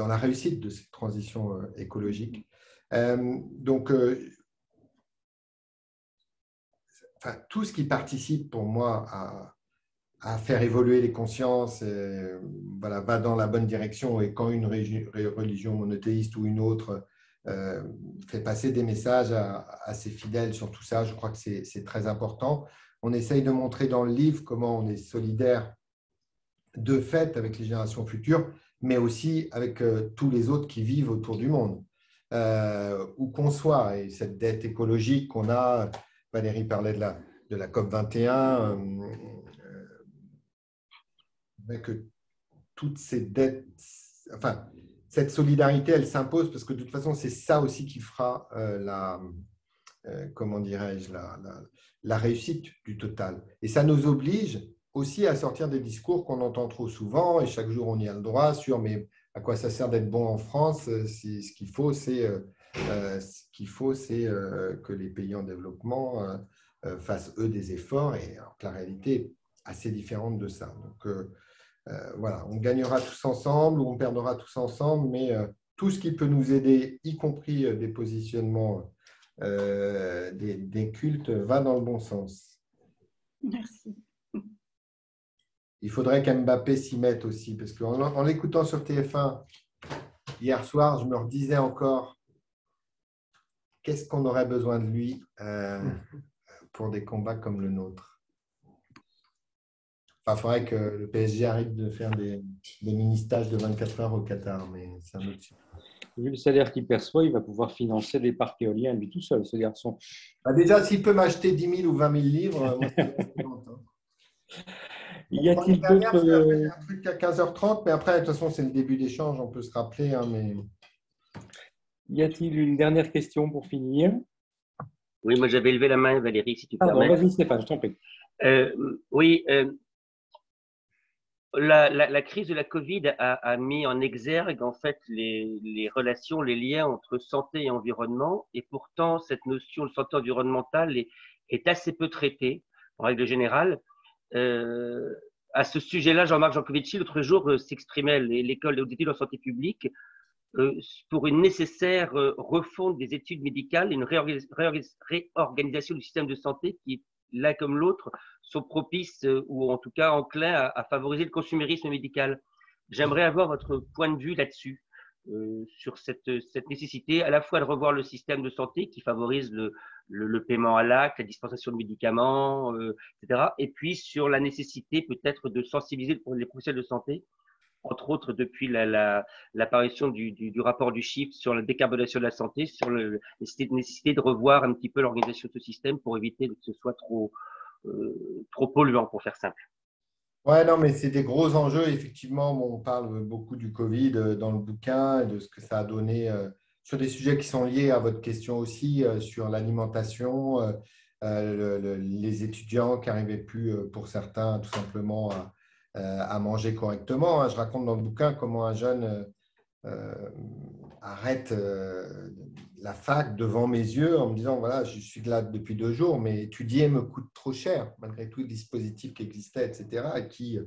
Speaker 1: la réussite de cette transition écologique. Donc, tout ce qui participe pour moi à faire évoluer les consciences va dans la bonne direction, et quand une religion monothéiste ou une autre fait passer des messages à ses fidèles sur tout ça, je crois que c'est très important. On essaye de montrer dans le livre comment on est solidaire de fait avec les générations futures, mais aussi avec tous les autres qui vivent autour du monde, où qu'on soit. Et cette dette écologique qu'on a, Valérie parlait de la COP 21, que toutes ces dettes, cette solidarité, elle s'impose parce que de toute façon, c'est ça aussi qui fera comment dirais-je, la réussite du total. Et ça nous oblige aussi à sortir des discours qu'on entend trop souvent, et chaque jour on y a le droit, sur mais à quoi ça sert d'être bon en France, ce qu'il faut, c'est que les pays en développement fassent eux des efforts, et alors que la réalité est assez différente de ça. Donc voilà, on gagnera tous ensemble ou on perdra tous ensemble, mais tout ce qui peut nous aider, y compris des positionnements des cultes, va dans le bon sens.
Speaker 8: Merci.
Speaker 1: Il faudrait qu'Mbappé s'y mette aussi, parce qu'en l'écoutant sur TF1 hier soir, je me redisais encore qu'est-ce qu'on aurait besoin de lui pour des combats comme le nôtre. Enfin, il faudrait que le PSG arrête de faire des mini-stages de 24 heures au Qatar, mais c'est un autre sujet.
Speaker 2: Vu le salaire qu'il perçoit, il va pouvoir financer des parcs éoliens lui tout seul, ce garçon.
Speaker 1: Bah déjà, s'il peut m'acheter 10 000 ou 20 000 livres, moi, c'est longtemps.
Speaker 2: Y a-t-il d'autres…
Speaker 1: J'ai un truc à 15h30, mais après, de toute façon, c'est le début d'échange, on peut se rappeler. Hein, mais…
Speaker 2: Y a-t-il une dernière question pour finir?
Speaker 7: Oui, moi j'avais levé la main, Valérie, si tu
Speaker 2: Pardon,
Speaker 7: permets.
Speaker 2: vas-y Stéphane, je t'en prie.
Speaker 7: Oui, la crise de la Covid a mis en exergue en fait les relations, les liens entre santé et environnement, et pourtant cette notion de santé environnementale est assez peu traitée en règle générale. À ce sujet-là, Jean-Marc Jancovici l'autre jour s'exprimait, l'école des hautes études en santé publique, pour une nécessaire refonte des études médicales et une réorganisation du système de santé qui, l'un comme l'autre, sont propices ou en tout cas enclins à favoriser le consumérisme médical. J'aimerais avoir votre point de vue là-dessus, sur cette nécessité à la fois de revoir le système de santé qui favorise le paiement à l'acte, la dispensation de médicaments, etc. Et puis sur la nécessité peut-être de sensibiliser les professionnels de santé, entre autres depuis l'apparition du rapport du Shift sur la décarbonation de la santé, sur la nécessité de revoir un petit peu l'organisation de ce système pour éviter que ce soit trop polluant, pour faire simple.
Speaker 1: Ouais, non, mais c'est des gros enjeux. Effectivement, on parle beaucoup du Covid dans le bouquin et de ce que ça a donné sur des sujets qui sont liés à votre question aussi, sur l'alimentation, les étudiants qui n'arrivaient plus, pour certains, tout simplement à manger correctement. Je raconte dans le bouquin comment un jeune arrête la fac devant mes yeux en me disant voilà, je suis là depuis 2 jours, mais étudier me coûte trop cher, malgré tout le dispositif qui existait, etc. Et qui,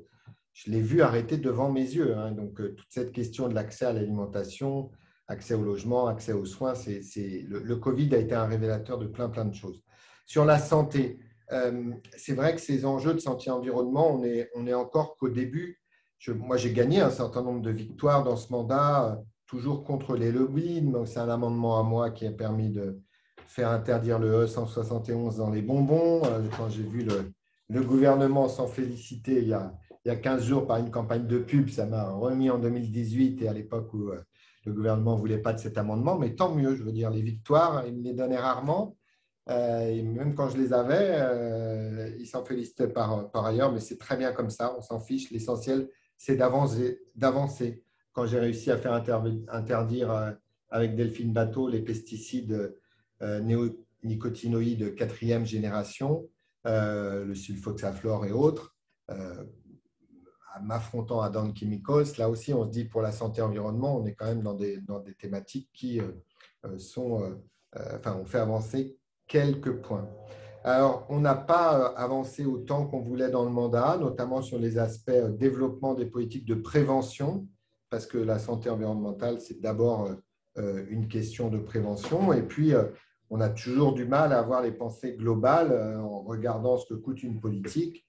Speaker 1: je l'ai vu arrêter devant mes yeux. Hein. Donc, toute cette question de l'accès à l'alimentation, accès au logement, accès aux soins, le Covid a été un révélateur de plein de choses. Sur la santé, c'est vrai que ces enjeux de santé-environnement, on est encore qu'au début. Moi, j'ai gagné un certain nombre de victoires dans ce mandat, toujours contre les lobbies. Donc, c'est un amendement à moi qui a permis de faire interdire le E171 dans les bonbons. Quand j'ai vu le gouvernement s'en féliciter il y a 15 jours par une campagne de pub, ça m'a remis en 2018 et à l'époque où le gouvernement ne voulait pas de cet amendement. Mais tant mieux, je veux dire, les victoires, il me les donnait rarement. Et même quand je les avais, ils s'en félicitaient par ailleurs, mais c'est très bien comme ça, on s'en fiche. L'essentiel, c'est d'avancer. Quand j'ai réussi à faire interdire avec Delphine Bateau les pesticides néonicotinoïdes 4e génération, le sulfoxaflor et autres, m'affrontant à Dow Chemicals, là aussi on se dit pour la santé et l'environnement, on est quand même dans des thématiques qui ont fait avancer quelques points. Alors, on n'a pas avancé autant qu'on voulait dans le mandat, notamment sur les aspects développement des politiques de prévention, parce que la santé environnementale, c'est d'abord une question de prévention. Et puis, on a toujours du mal à avoir les pensées globales en regardant ce que coûte une politique.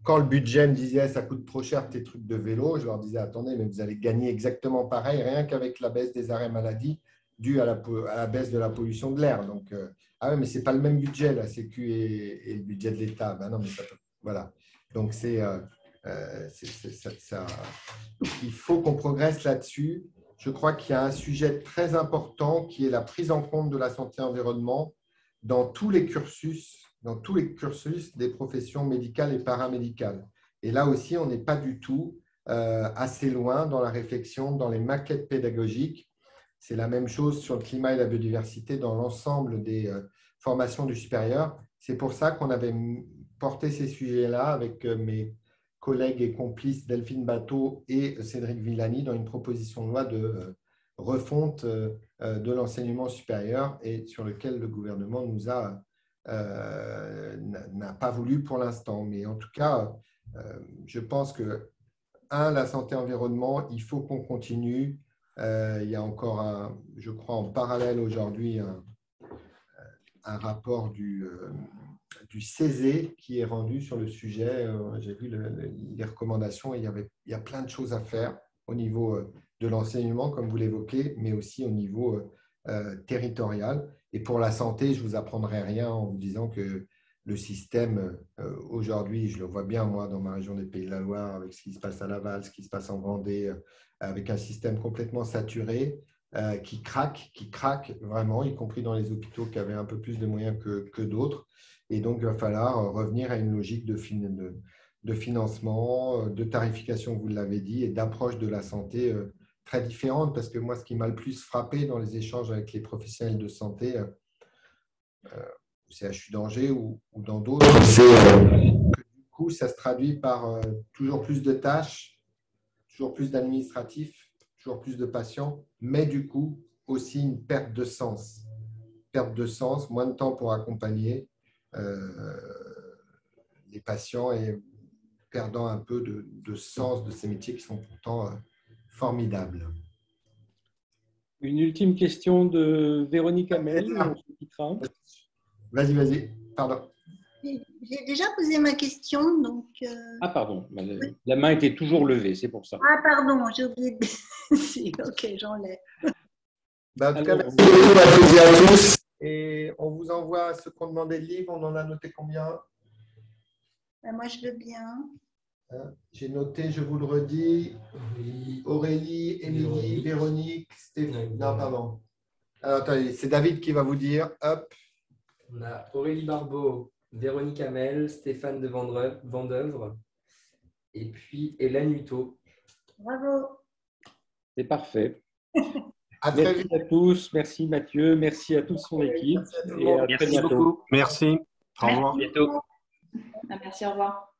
Speaker 1: Quand le budget me disait « ça coûte trop cher tes trucs de vélo », je leur disais « attendez, mais vous allez gagner exactement pareil, rien qu'avec la baisse des arrêts maladie due à la baisse de la pollution de l'air. » Donc, ah oui, mais ce n'est pas le même budget, la Sécu et le budget de l'État. Ben non, mais ça peut… Voilà. Donc, il faut qu'on progresse là-dessus. Je crois qu'il y a un sujet très important qui est la prise en compte de la santé et environnement dans tous les cursus des professions médicales et paramédicales. Et là aussi, on n'est pas du tout assez loin dans la réflexion, dans les maquettes pédagogiques. C'est la même chose sur le climat et la biodiversité dans l'ensemble des formations du supérieur. C'est pour ça qu'on avait porté ces sujets-là avec mes collègues et complices Delphine Bateau et Cédric Villani dans une proposition de loi de refonte de l'enseignement supérieur et sur lequel le gouvernement n'a pas voulu pour l'instant. Mais en tout cas, je pense que, la santé-environnement, il faut qu'on continue. Il y a encore, je crois, en parallèle aujourd'hui, un rapport du CESE qui est rendu sur le sujet. J'ai vu les recommandations. Il y a plein de choses à faire au niveau de l'enseignement, comme vous l'évoquez, mais aussi au niveau territorial. Et pour la santé, je ne vous apprendrai rien en vous disant que le système, aujourd'hui, je le vois bien, moi, dans ma région des Pays de la Loire, avec ce qui se passe à Laval, ce qui se passe en Vendée, avec un système complètement saturé, qui craque vraiment, y compris dans les hôpitaux qui avaient un peu plus de moyens que d'autres. Et donc, il va falloir revenir à une logique de financement, de tarification, vous l'avez dit, et d'approche de la santé très différente. Parce que moi, ce qui m'a le plus frappé dans les échanges avec les professionnels de santé, au CHU d'Angers ou dans d'autres, c'est que du coup, ça se traduit par toujours plus de tâches, toujours plus d'administratifs, toujours plus de patients, mais du coup, aussi une perte de sens. Perte de sens, moins de temps pour accompagner les patients et perdant un peu de sens de ces métiers qui sont pourtant formidables.
Speaker 2: Une ultime question de Véronique Hamel. On se quittera.
Speaker 1: Vas-y, pardon.
Speaker 8: J'ai déjà posé ma question, donc…
Speaker 2: Ah, pardon, la main était toujours levée, c'est pour ça.
Speaker 8: Ah, pardon, j'ai oublié de… Ok, j'enlève.
Speaker 1: En tout cas, merci beaucoup à toutes et à tous. Et on vous envoie ceux qui ont demandé le livre. On en a noté combien?
Speaker 8: Moi, je veux bien.
Speaker 1: J'ai noté, je vous le redis, Aurélie, Émilie, Véronique, Stéphane. Non, pardon. Alors, attendez, c'est David qui va vous dire. Hop.
Speaker 9: On a Aurélie Barbeau, Véronique Hamel, Stéphane de Vendeuvre et puis Hélène Hutto.
Speaker 8: Bravo.
Speaker 2: C'est parfait.
Speaker 1: Merci
Speaker 2: à tous. Merci Mathieu. Merci à toute son équipe. Et à très bientôt.
Speaker 3: Merci. Au revoir.
Speaker 4: Merci, au revoir.